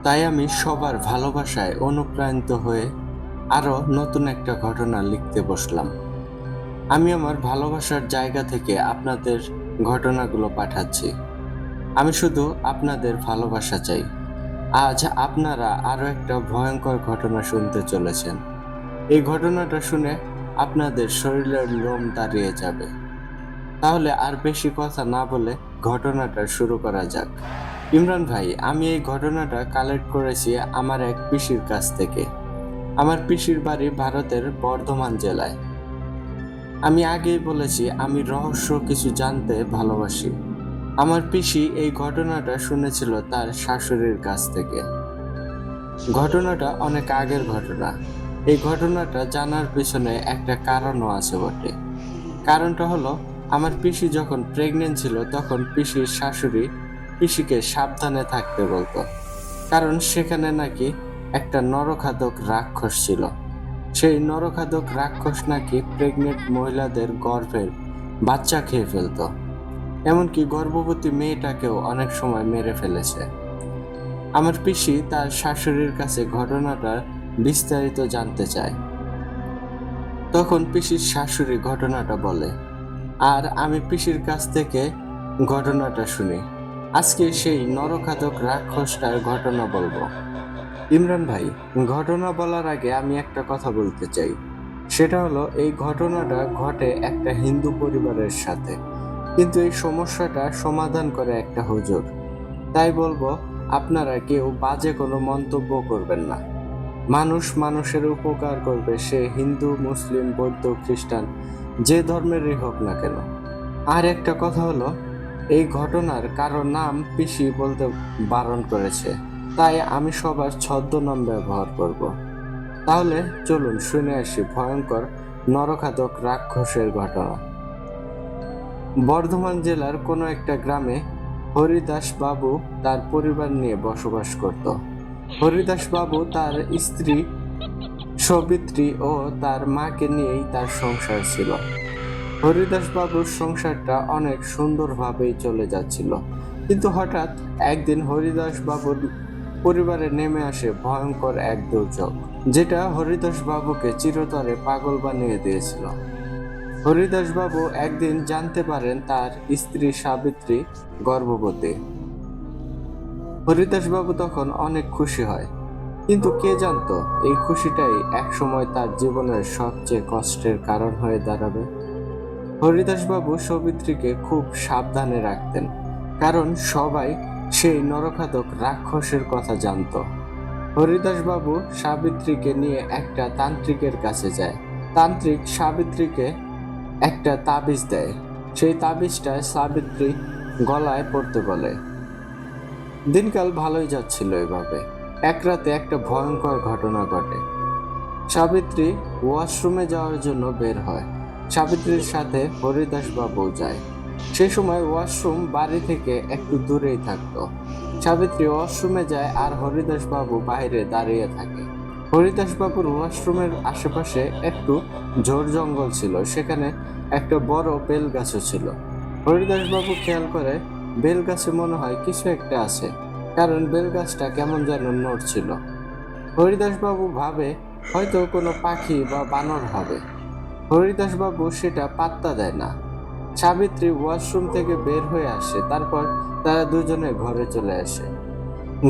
তাই আমি সবার ভালোবাসায় অনুপ্রাণিত হয়ে আরো নতুন একটা ঘটনা লিখতে বসলাম। আমি আমার ভালোবাসার জায়গা থেকে আপনাদের ঘটনাগুলো পাঠাচ্ছি। আমি শুধু আপনাদের ভালোবাসা চাই। আজ আপনারা আরো একটা ভয়ঙ্কর ঘটনা শুনতে চলেছেন। এই ঘটনাটা শুনে আপনাদের শরীরের লোম দাঁড়িয়ে যাবে। তাহলে আর বেশি কথা না বলে ঘটনাটা শুরু করা যাক। ইমরান ভাই, আমি এই ঘটনাটা কালেক্ট করেছি আমার এক পিসির কাছ থেকে। আমার পিসির বাড়ি ভারতের বর্ধমান জেলায়। আমি আগেই বলেছি আমি রহস্য কিছু জানতে ভালোবাসি। আমার পিসি এই ঘটনাটা শুনেছিল তার শাশুড়ির কাছ থেকে। ঘটনাটা অনেক আগের ঘটনা। এই ঘটনাটা জানার পিছনে একটা কারণও আছে বটে। কারণটা হলো, আমার পিসি যখন প্রেগনেন্ট ছিল তখন পিসির শাশুড়ি পিসিকে সাবধানে থাকতে বলতো, কারণ সেখানে নাকি একটা নরখাদক রাক্ষস ছিল। সেই নরখাদক রাক্ষস নাকি প্রেগনেন্ট মহিলাদের গর্ভের বাচ্চা খেয়ে ফেলতো, এমনকি গর্ভবতী মেয়েটাকেও অনেক সময় মেরে ফেলেছে। আমার পিসি তার শাশুড়ির কাছে ঘটনাটার বিস্তারিত জানতে চায়। তখন পিসির শাশুড়ি ঘটনাটা বলে, আর আমি পিসির কাছ থেকে ঘটনাটা শুনি। আজকে সেই নরখাদক রাক্ষসটার ঘটনা বলবো। ইমরান ভাই, ঘটনা বলার আগে আমি একটা কথা বলতে চাই। সেটা হলো, এই ঘটনাটা ঘটে একটা হিন্দু পরিবারের সাথে, কিন্তু এই সমস্যাটা সমাধান করে একটা হুজুর। তাই বলবো, আপনারা কেউ বাজে কোনো মন্তব্য করবেন না। মানুষ মানুষের উপকার করবে, সে হিন্দু, মুসলিম, বৌদ্ধ, খ্রিস্টান, যে ধর্মেরই হোক না কেন। আর একটা কথা হলো, এই ঘটনার কারো নাম পিসি বলতে বারণ করেছে, তাই আমি সবার ছদ্মনাম ব্যবহার করব। তাহলে চলুন শুনে আসি ভয়ঙ্কর নরঘাতক রাক্ষসের ঘটনা। বর্ধমান জেলার কোনো একটা গ্রামে হরিদাস বাবু তার পরিবার নিয়ে বসবাস করত। হরিদাস বাবু তার স্ত্রী সবিত্রী ও তার মাকে নিয়েই তার সংসার ছিল। হরিদাস বাবুর সংসারটা অনেক সুন্দরভাবেই চলে যাচ্ছিল, কিন্তু হঠাৎ একদিন হরিদাস বাবুর পরিবারে নেমে আসে ভয়ঙ্কর এক দুর্যোগ, যেটা হরিদাস বাবুকে চিরতরে পাগল বানিয়ে দিয়েছিল। হরিদাস বাবু একদিন জানতে পারেন তার স্ত্রী সাবিত্রী গর্ভবতী। হরিদাস বাবু তখন অনেক খুশি হয়, কিন্তু কে জানতো এই খুশিটাই একসময় তার জীবনের সবচেয়ে কষ্টের কারণ হয়ে দাঁড়াবে। হরিদাস বাবু সবিত্রীকে খুব সাবধানে রাখতেন, কারণ সবাই সেই নরঘাতক রাক্ষসের কথা জানতো। হরিদাস বাবু সাবিত্রীকে নিয়ে একটা তান্ত্রিকের কাছে যায়। তান্ত্রিক সাবিত্রীকে একটা তাবিজ দেয়। সেই তাবিজটা সাবিত্রী গলায় পড়তে বলে। দিনকাল ভালোই যাচ্ছিল এভাবে। এক রাতে একটা ভয়ঙ্কর ঘটনা ঘটে। সাবিত্রী ওয়াশরুমে যাওয়ার জন্য বের হয়। সাবিত্রীর সাথে হরিদাস বাবু যায়। সে সময় ওয়াশরুম বাড়ি থেকে একটু দূরেই থাকতো। সাবিত্রী ওয়াশরুমে যায় আর হরিদাস বাবু বাইরে দাঁড়িয়ে থাকে। হরিদাস বাবুর ওয়াশরুমের আশেপাশে একটু ঝোড় জঙ্গল ছিল, সেখানে একটা বড় বেল গাছও ছিল। হরিদাস বাবু খেয়াল করে বেল গাছে মনে হয় কিছু একটা আছে, কারণ বেল গাছটা কেমন যেন নড়ছিল। হরিদাস বাবু ভাবে হয়তো কোনো পাখি বা বানর হবে। হরিদাস বাবু সেটা পাত্তা দেয় না। সাবিত্রী ওয়াশরুম থেকে বের হয়ে আসে, তারপর তারা দুজনে ঘরে চলে আসে।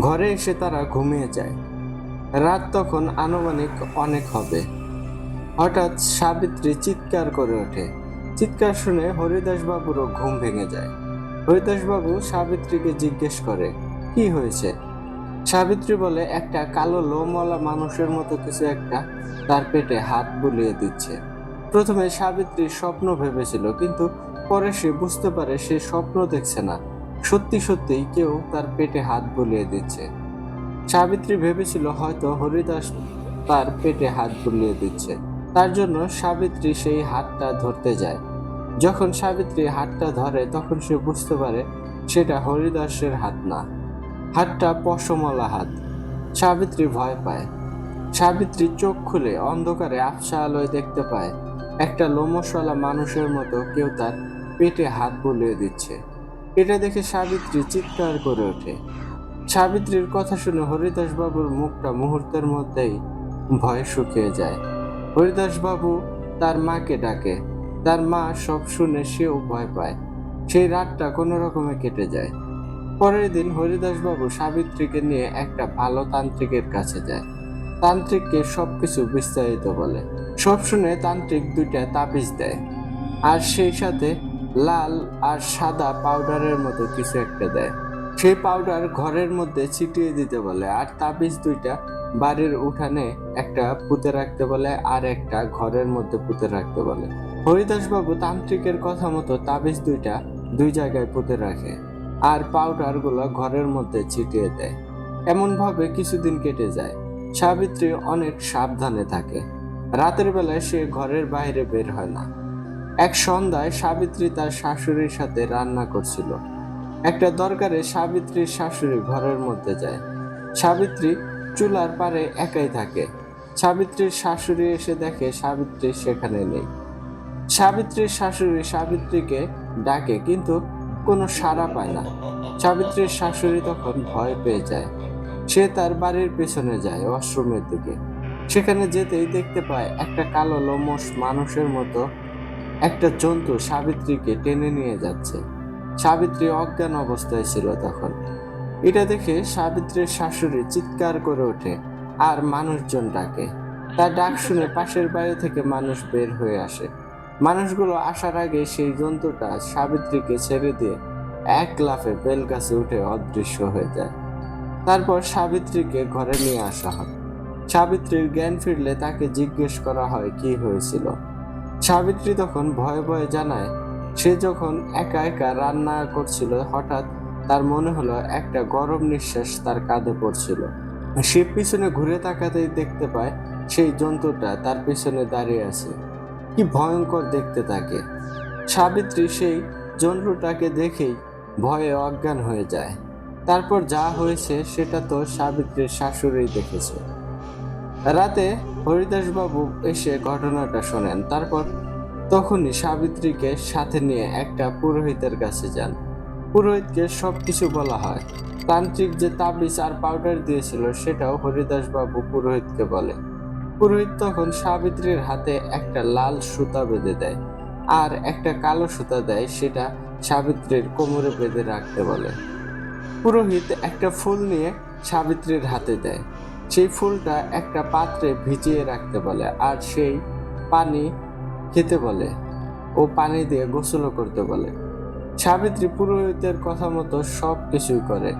ঘরে এসে তারা ঘুমিয়ে যায়। রাত তখন আনুমানিক অনেক হবে। হঠাৎ সাবিত্রী চিৎকার করে ওঠে। চিৎকার শুনে হরিদাস বাবুরও ঘুম ভেঙে যায়। হরিদাস বাবু সাবিত্রীকে জিজ্ঞেস করে, কি হয়েছে? সাবিত্রী বলে, একটা কালো লোমওয়ালা মানুষের মতো কিছু একটা তার পেটে হাত বুলিয়ে দিচ্ছে। প্রথমে সাবিত্রী স্বপ্ন ভেবেছিল, কিন্তু পরে সে বুঝতে পারে সে স্বপ্ন দেখছে না, সত্যি সত্যিই কেউ তার পেটে হাত বুলিয়ে দিচ্ছে। সাবিত্রী ভেবেছিল হয়তো হরিদাস তার পেটে হাত বুলিয়ে দিচ্ছে। তার জন্য সাবিত্রী সেই হাতটা ধরতে যায়। যখন সাবিত্রী হাতটা ধরে তখন সে বুঝতে পারে সেটা হরিদাসের হাত না, হাতটা পশমওয়ালা হাত। সাবিত্রী ভয় পায়। সাবিত্রী চোখ খুলে অন্ধকারে আবছা আলোয় দেখতে পায় একটা লোমশওয়ালা মানুষের মতো কেউ তার পেটে হাত বুলিয়ে দিচ্ছে। এটা দেখে সাবিত্রী চিৎকার করে ওঠে। সাবিত্রীর কথা শুনে হরিদাস বাবুর মুখটা মুহূর্তের মধ্যেই ভয়ে শুকিয়ে যায়। হরিদাস বাবু তার মাকে ডাকে। তার মা সব শুনে সেও ভয় পায়। সেই রাতটা কোনো রকমে কেটে যায়। পরের দিন হরিদাস বাবু সাবিত্রীকে নিয়ে একটা ভালো তান্ত্রিকের কাছে যায়। তান্ত্রিককে সবকিছু বিস্তারিত বলে। সব শুনে তান্ত্রিক দুইটা তাবিজ দেয়, আর সেই সাথে লাল আর সাদা পাউডারের মতো কিছু একটা দেয়। সেই পাউডার ঘরের মধ্যে ছিটিয়ে দিতে বলে, আর তাবিজ দুইটা বাড়ির উঠানে একটা পুঁতে রাখতে বলে, আর একটা ঘরের মধ্যে পুঁতে রাখতে বলে। হরিদাস বাবু তান্ত্রিকের কথা মতো তাবিজ দুইটা দুই জায়গায় পুঁতে রাখে, আর পাউডার গুলো ঘরের মধ্যে ছিটিয়ে দেয়। এমন ভাবে কিছুদিন কেটে যায়। সাবিত্রী অনেক সাবধানে থাকে। রাতের বেলায় সে ঘরের বাইরে বের হয় না। এক সন্ধ্যায় সাবিত্রী তার শাশুড়ির সাথে রান্না করছিল। একটা দরকারে সাবিত্রীর শাশুড়ি ঘরের মধ্যে যায়। সাবিত্রী চুলার পারে একাই থাকে। সাবিত্রীর শাশুড়ি এসে দেখে সাবিত্রী সেখানে নেই। সাবিত্রীর শাশুড়ি সাবিত্রীকে ডাকে, কিন্তু কোনো সাড়া পায় না। সাবিত্রীর শাশুড়ি তখন ভয় পেয়ে যায়। সে তার বাড়ির পেছনে যায় ওয়াশরুমের দিকে। সেখানে যেতেই দেখতে পায় একটা কালো লোমশ মানুষের মতো একটা জন্তু সাবিত্রীকে টেনে নিয়ে যাচ্ছে। সাবিত্রী অজ্ঞান অবস্থায় ছিল তখন। এটা দেখে সাবিত্রীর শাশুড়ি চিৎকার করে ওঠে আর মানুষজন ডাকে। তার ডাক শুনে পাশের বাড়ি থেকে মানুষ বের হয়ে আসে। মানুষগুলো আসার আগে সেই জন্তুটা সাবিত্রীকে ছেড়ে দিয়ে এক লাফে বেল গাছে উঠে অদৃশ্য হয়ে যায়। তারপর সাবিত্রীকে ঘরে নিয়ে আসা হয়। সাবিত্রীর জ্ঞান ফিরলে তাকে জিজ্ঞেস করা হয় কি হয়েছিল। সাবিত্রী তখন ভয়ে ভয়ে জানায়, সে যখন একা একা রান্না করছিল হঠাৎ তার মনে হলো একটা গরম নিঃশ্বাস তার কাঁধে পড়ছিল। সে পিছনে ঘুরে তাকাতেই দেখতে পায় সেই জন্তুটা তার পিছনে দাঁড়িয়ে আছে। কি ভয়ঙ্কর দেখতে তাকে! সাবিত্রী সেই জন্তুটাকে দেখেই ভয়ে অজ্ঞান হয়ে যায়। তারপর যা হয়েছে সেটা তো সাবিত্রীর শাশুড়ি দেখেছে। রাতে হরিদাসবাবু এসে ঘটনাটা শোনেন। তারপর তখনই সাবিত্রীকে সাথে নিয়ে একটা পুরোহিতের কাছে যান। পুরোহিতকে সবকিছু বলা হয়। তান্ত্রিক যে তাবিজ আর পাউডার দিয়েছিল সেটাও হরিদাসবাবু পুরোহিতকে বলে। পুরোহিত তখন সাবিত্রীর হাতে একটা লাল সুতা বেঁধে দেয় আর একটা কালো সুতা দেয়, সেটা সাবিত্রীর কোমরে বেঁধে রাখতে বলে। পুরোহিত একটা ফুল নিয়ে সাবিত্রীর হাতে দেয়। সেই ফুলটা একটা পাত্রে ভিজিয়ে রাখতে বলে আর সেই পানি খেতে বলে ও পানি দিয়ে গোসলও করতে বলে। সাবিত্রী পুরোহিতের কথা মতো সব কিছুই করে।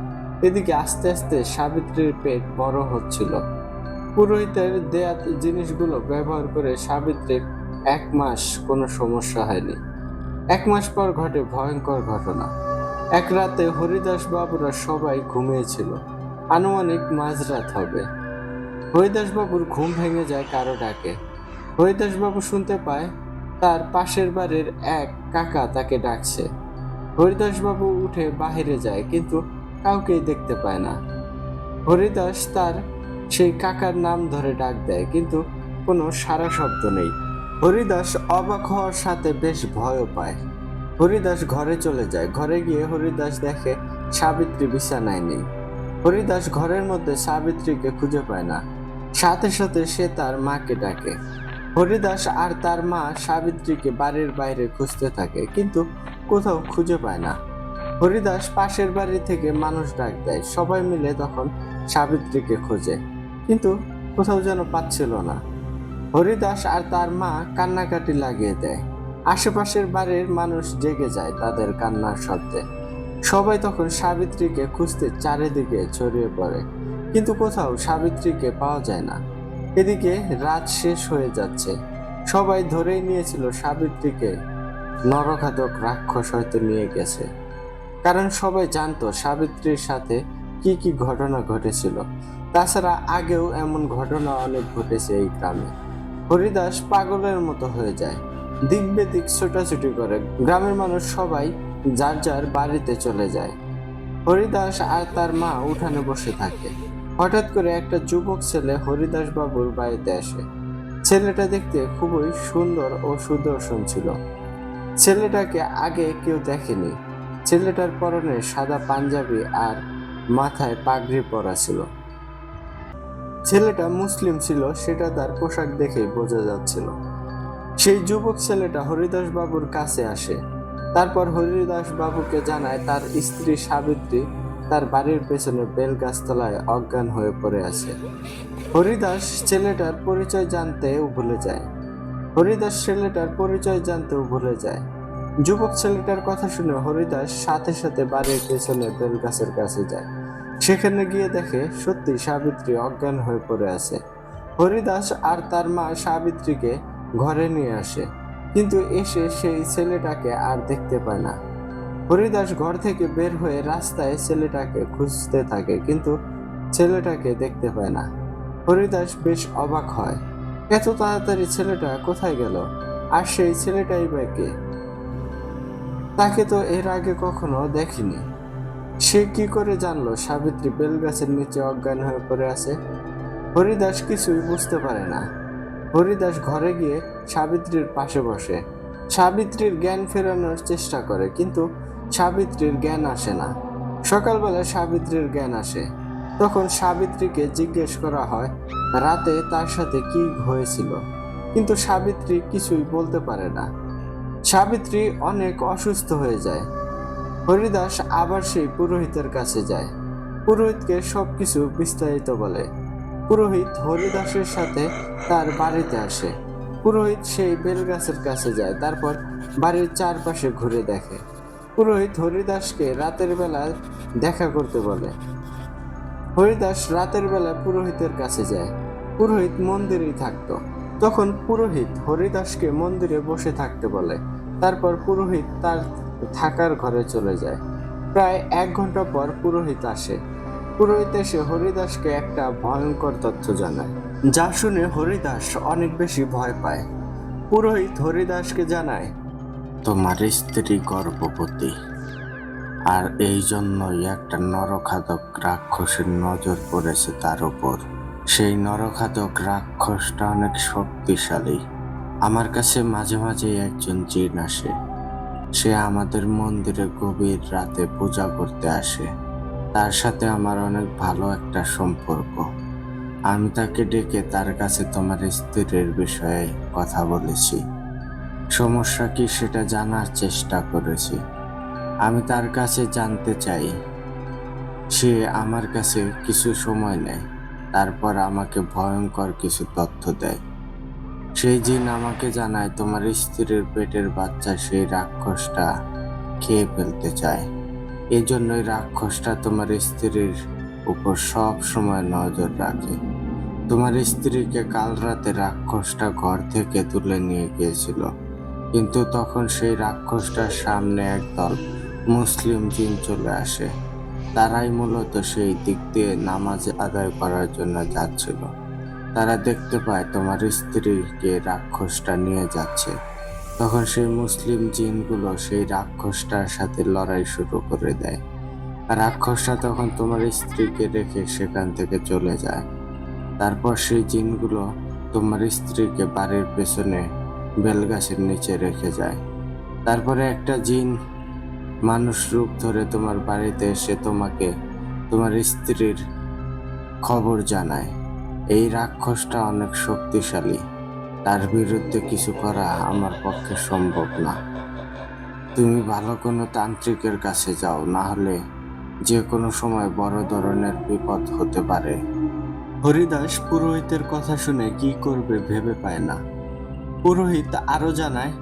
এদিকে আস্তে আস্তে সাবিত্রীর পেট বড় হচ্ছিল। পুরোহিতের দেয়া জিনিসগুলো ব্যবহার করে সাবিত্রীর 1 মাস কোনো সমস্যা হয়নি। 1 মাস পর ঘটে ভয়ঙ্কর ঘটনা। এক রাতে হরিদাস বাবুরা সবাই ঘুমিয়েছিল। আনুমানিক মাঝরাত হবে। হরিদাস বাবুর ঘুম ভেঙে যায় কারো ডাকে। হরিদাস বাবু শুনতে পায় তার পাশের বাড়ির এক কাকা তাকে ডাকছে। হরিদাস বাবু উঠে বাহিরে যায় কিন্তু কাউকেই দেখতে পায় না। হরিদাস তার সেই কাকার নাম ধরে ডাক দেয় কিন্তু কোনো সাড়া শব্দ নেই। হরিদাস অবাক হওয়ার সাথে বেশ ভয়ও পায়। হরিদাস ঘরে চলে যায়। ঘরে গিয়ে হরিদাস দেখে সাবিত্রী বিছানায় নেই। হরিদাস ঘরের মধ্যে সাবিত্রীকে খুঁজে পায় না। সাথে সাথে সে তার মাকে ডাকে। হরিদাস আর তার মা সাবিত্রীকে বাড়ির বাইরে খুঁজতে থাকে কিন্তু কোথাও খুঁজে পায় না। হরিদাস পাশের বাড়ি থেকে মানুষ ডাক দেয়। সবাই মিলে তখন সাবিত্রীকে খোঁজে কিন্তু কোথাও যেন পাচ্ছিল না। হরিদাস আর তার মা কান্নাকাটি লাগিয়ে দেয়। আশেপাশের বাড়ির মানুষ জেগে যায় তাদের কান্নার শব্দে। সবাই তখন সাবিত্রীকে খুঁজতে চারিদিকে ছড়িয়ে পড়ে কিন্তু কোথাও সাবিত্রীকে পাওয়া যায় না। এদিকে রাত শেষ হয়ে যাচ্ছে। সবাই ধরেই নিয়েছিল সাবিত্রীকে নরঘাতক রাক্ষস হয়তো নিয়ে গেছে, কারণ সবাই জানতো সাবিত্রীর সাথে কি কি ঘটনা ঘটেছিল। তাছাড়া আগেও এমন ঘটনা অনেক ঘটেছে এই গ্রামে। হরিদাস পাগলের মতো হয়ে যায়, দিক বেদিক ছোটাছুটি করে। গ্রামের মানুষ সবাই যার যার বাড়িতে চলে যায়। হরিদাস আর তার মা উঠানে বসে থাকে। হঠাৎ করে একটা যুবক ছেলে হরিদাস বাবুর বাড়িতে আসে। ছেলেটা দেখতে খুবই সুন্দর ও সুদর্শন ছিল। ছেলেটাকে আগে কেউ দেখেনি। ছেলেটার পরনে সাদা পাঞ্জাবি আর মাথায় পাগড়ি পরা ছিল। ছেলেটা মুসলিম ছিল, সেটা তার পোশাক দেখেই বোঝা যাচ্ছিল। সেই যুবক ছেলেটা হরিদাস বাবুর কাছে আসে। তারপর হরিদাস বাবুকে জানায় তার স্ত্রী সাবিত্রী তার বাড়ির পেছনে বেল গাছতলায় অজ্ঞান হয়ে পড়ে আছে। হরিদাস ছেলেটার পরিচয় জানতেও ভুলে যায়। যুবক ছেলেটার কথা শুনে হরিদাস সাথে সাথে বাড়ির পেছনে বেল গাছের কাছে যায়। সেখানে গিয়ে দেখে সত্যি সাবিত্রী অজ্ঞান হয়ে পড়ে আছে। হরিদাস আর তার মা সাবিত্রীকে ঘরে নিয়ে আসে কিন্তু এসে সেই ছেলেটাকে আর দেখতে পায় না। হরিদাস ঘর থেকে বের হয়ে রাস্তায় ছেলেটাকে খুঁজতে থাকে কিন্তু ছেলেটাকে দেখতে পায় না। হরিদাস বেশ অবাক হয়, এত তাড়াতাড়ি ছেলেটা কোথায় গেল? আর সেই ছেলেটাই বা কে? তাকে তো এর আগে কখনো দেখিনি। সে কি করে জানলো সাবিত্রী বেলগাছের নিচে অজ্ঞান হয়ে পড়ে আছে? হরিদাস কিছুই বুঝতে পারে না। হরিদাস ঘরে গিয়ে সাবিত্রীর পাশে বসে। সাবিত্রীর জ্ঞান ফেরানোর চেষ্টা করে কিন্তু সাবিত্রীর জ্ঞান আসে না। সকালবেলা সাবিত্রীর জ্ঞান আসে। তখন সাবিত্রীকে জিজ্ঞেস করা হয় রাতে তার সাথে কি হয়েছিল, কিন্তু সাবিত্রী কিছুই বলতে পারে না। সাবিত্রী অনেক অসুস্থ হয়ে যায়। হরিদাস আবার সেই পুরোহিতের কাছে যায়। পুরোহিতকে সবকিছু বিস্তারিত বলে। পুরোহিত হরিদাসের সাথে তার বাড়িতে আসে। পুরোহিত সেই বেলগাছের কাছে যায়, তারপর বাড়ির চারপাশে ঘুরে দেখে। পুরোহিত হরিদাসকে রাতের বেলা দেখা করতে বলে। হরিদাস রাতের বেলা পুরোহিতের কাছে যায়। পুরোহিত মন্দিরেই থাকতো। তখন পুরোহিত হরিদাসকে মন্দিরে বসে থাকতে বলে। তারপর পুরোহিত তার থাকার ঘরে চলে যায়। প্রায় 1 ঘন্টা পর পুরোহিত আসে। পুরোহিত এসে হরিদাসকে একটা ভয়ঙ্কর তথ্য জানায়, যা শুনে হরিদাস অনেক বেশি ভয় পায়। পুরোহিত হরিদাসকে জানায়, তোমার স্ত্রী গর্ভবতী, আর এই জন্যই একটা নরখাদক রাক্ষসের নজর পড়েছে তার উপর। সেই নরখাদক রাক্ষসটা অনেক শক্তিশালী। আমার কাছে মাঝে মাঝে একজন জিন আসে। সে আমাদের মন্দিরে গভীর রাতে পূজা করতে আসে। তার সাথে আমার অনেক ভালো একটা সম্পর্ক। আমি তাকে ডেকে তার কাছে তোমার স্ত্রীর বিষয়ে কথা বলেছি। সমস্যা কি সেটা জানার চেষ্টা করেছি। আমি তার কাছে জানতে চাই। সে আমার কাছে কিছু সময় নেয়, তারপর আমাকে ভয়ঙ্কর কিছু তথ্য দেয়। সেই জিন আমাকে জানায় তোমার স্ত্রীর পেটের বাচ্চা সেই রাক্ষসটা খেয়ে ফেলতে চায়। এজন্যই রাক্ষসটা তোমার স্ত্রীর উপর সব সময় নজর রাখে। তোমার স্ত্রীকে কাল রাতে রাক্ষসটা ঘর থেকে তুলে নিয়ে গিয়েছিল, কিন্তু তখন সেই রাক্ষসটার সামনে একদল মুসলিম জিন চলে আসে। তারাই মূলত সেই দিক দিয়ে নামাজ আদায় করার জন্য যাচ্ছিল। তারা দেখতে পায় তোমার স্ত্রীকে রাক্ষসটা নিয়ে যাচ্ছে। তখন সেই মুসলিম জিনগুলো সেই রাক্ষসটার সাথে লড়াই শুরু করে দেয়। রাক্ষসটা তখন তোমার স্ত্রীকে রেখে সেখান থেকে চলে যায়। তারপর সেই জিনগুলো তোমার স্ত্রীকে বাড়ির পেছনে বেলগাছের নিচে রেখে যায়। তারপরে একটা জিন মানুষ রূপ ধরে তোমার বাড়িতে এসে তোমাকে তোমার স্ত্রীর খবর জানায়। এই রাক্ষসটা অনেক শক্তিশালী, তার বিরুদ্ধে কিছু করা আমার পক্ষে সম্ভব না। তুমি ভালো কোনো তান্ত্রিকের কাছে যাও, না হলে যে কোনো সময় বড় ধরনের বিপদ হতে পারে। হরিদাস পুরোহিতের কথা শুনে কি করবে ভেবে পায় না। পুরোহিত আরো জানায়,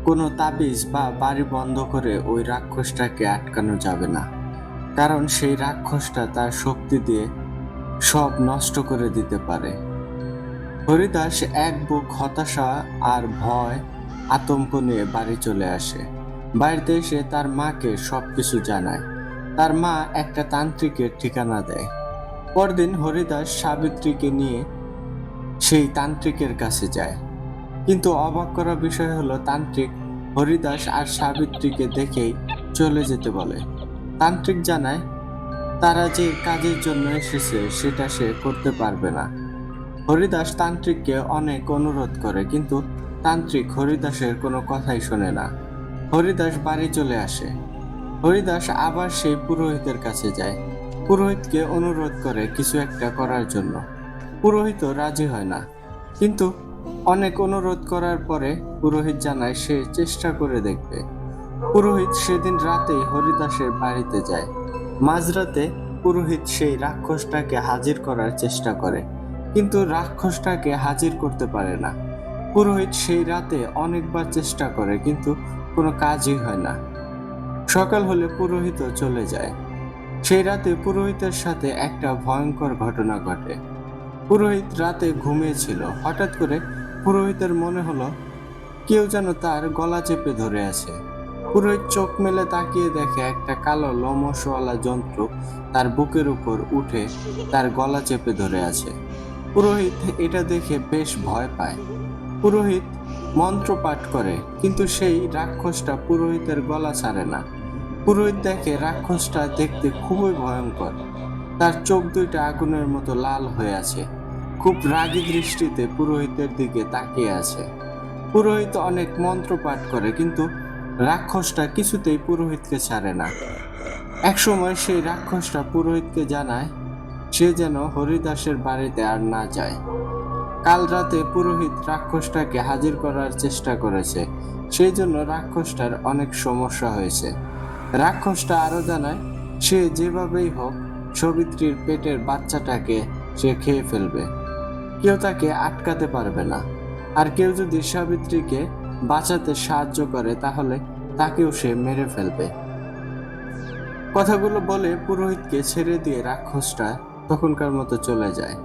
কোনো তাবিজ বা বাড়ি বন্ধ করে ওই রাক্ষসটাকে আটকানো যাবে না, কারণ সেই রাক্ষসটা তার শক্তি দিয়ে সব নষ্ট করে দিতে পারে। হরিদাস এক বুক হতাশা আর ভয় আতঙ্ক নিয়ে বাড়ি চলে আসে। বাড়িতে এসে তার মাকে সবকিছু জানায়। তার মা একটা তান্ত্রিকের ঠিকানা দেয়। পরদিন হরিদাস সাবিত্রীকে নিয়ে সেই তান্ত্রিকের কাছে যায়। কিন্তু অবাক করা বিষয় হলো, তান্ত্রিক হরিদাস আর সাবিত্রীকে দেখেই চলে যেতে বলে। তান্ত্রিক জানায় তারা যে কাজের জন্য এসেছে সেটা সে করতে পারবে না। হরিদাস তান্ত্রিককে অনেক অনুরোধ করে, কিন্তু তান্ত্রিক হরিদাসের কোনো কথাই শোনে না। হরিদাস বাড়ি চলে আসে। হরিদাস আবার সেই পুরোহিতের কাছে যায়। পুরোহিতকে অনুরোধ করে কিছু একটা করার জন্য। পুরোহিতও রাজি হয় না, কিন্তু অনেক অনুরোধ করার পরে পুরোহিত জানায় সে চেষ্টা করে দেখবে। পুরোহিত সেদিন রাতেই হরিদাসের বাড়িতে যায়। মাঝরাতে পুরোহিত সেই রাক্ষসটাকে হাজির করার চেষ্টা করে, কিন্তু রাক্ষসটাকে হাজির করতে পারে না। পুরোহিত সেই রাতে অনেকবার চেষ্টা করে, কিন্তু কোনো কাজই হয় না। সকাল হলে পুরোহিতও চলে যায়। সেই রাতে পুরোহিতের সাথে একটা ভয়ঙ্কর ঘটনা ঘটে। পুরোহিত রাতে ঘুমিয়েছিল। হঠাৎ করে পুরোহিতের মনে হলো কেউ যেন তার গলা চেপে ধরে আছে। পুরোহিত চোখ মেলে তাকিয়ে দেখে একটা কালো লোমশওয়ালা জন্তু তার বুকের উপর উঠে তার গলা চেপে ধরে আছে। পুরোহিত এটা দেখে বেশ ভয় পায়। পুরোহিত মন্ত্র পাঠ করে, কিন্তু সেই রাক্ষসটা পুরোহিতের গলা ছাড়ে না। পুরোহিত দেখে রাক্ষসটা দেখতে খুবই ভয়ঙ্কর। তার চোখ দুইটা আগুনের মতো লাল হয়ে আছে। খুব রাগী দৃষ্টিতে পুরোহিতের দিকে তাকিয়ে আছে। পুরোহিত অনেক মন্ত্র পাঠ করে, কিন্তু রাক্ষসটা কিছুতেই পুরোহিতকে ছাড়ে না। একসময় সেই রাক্ষসটা পুরোহিতকে জানায় সে যেন হরিদাসের বাড়িতে আর না যায়। কাল রাতে পুরোহিত রাক্ষসটাকে হাজির করার চেষ্টা করেছে, সেই জন্য রাক্ষসটার অনেক সমস্যা হয়েছে। রাক্ষসটা আরো জানায় সে যেভাবেই হোক সাবিত্রীর পেটের বাচ্চাটাকে সে খেয়ে ফেলবে। কেউ তাকে আটকাতে পারবে না। আর কেউ যদি সাবিত্রীকে বাঁচাতে সাহায্য করে তাহলে তাকেও সে মেরে ফেলবে। কথাগুলো বলে পুরোহিতকে ছেড়ে দিয়ে রাক্ষসটা তখনকার মতো চলে যায়।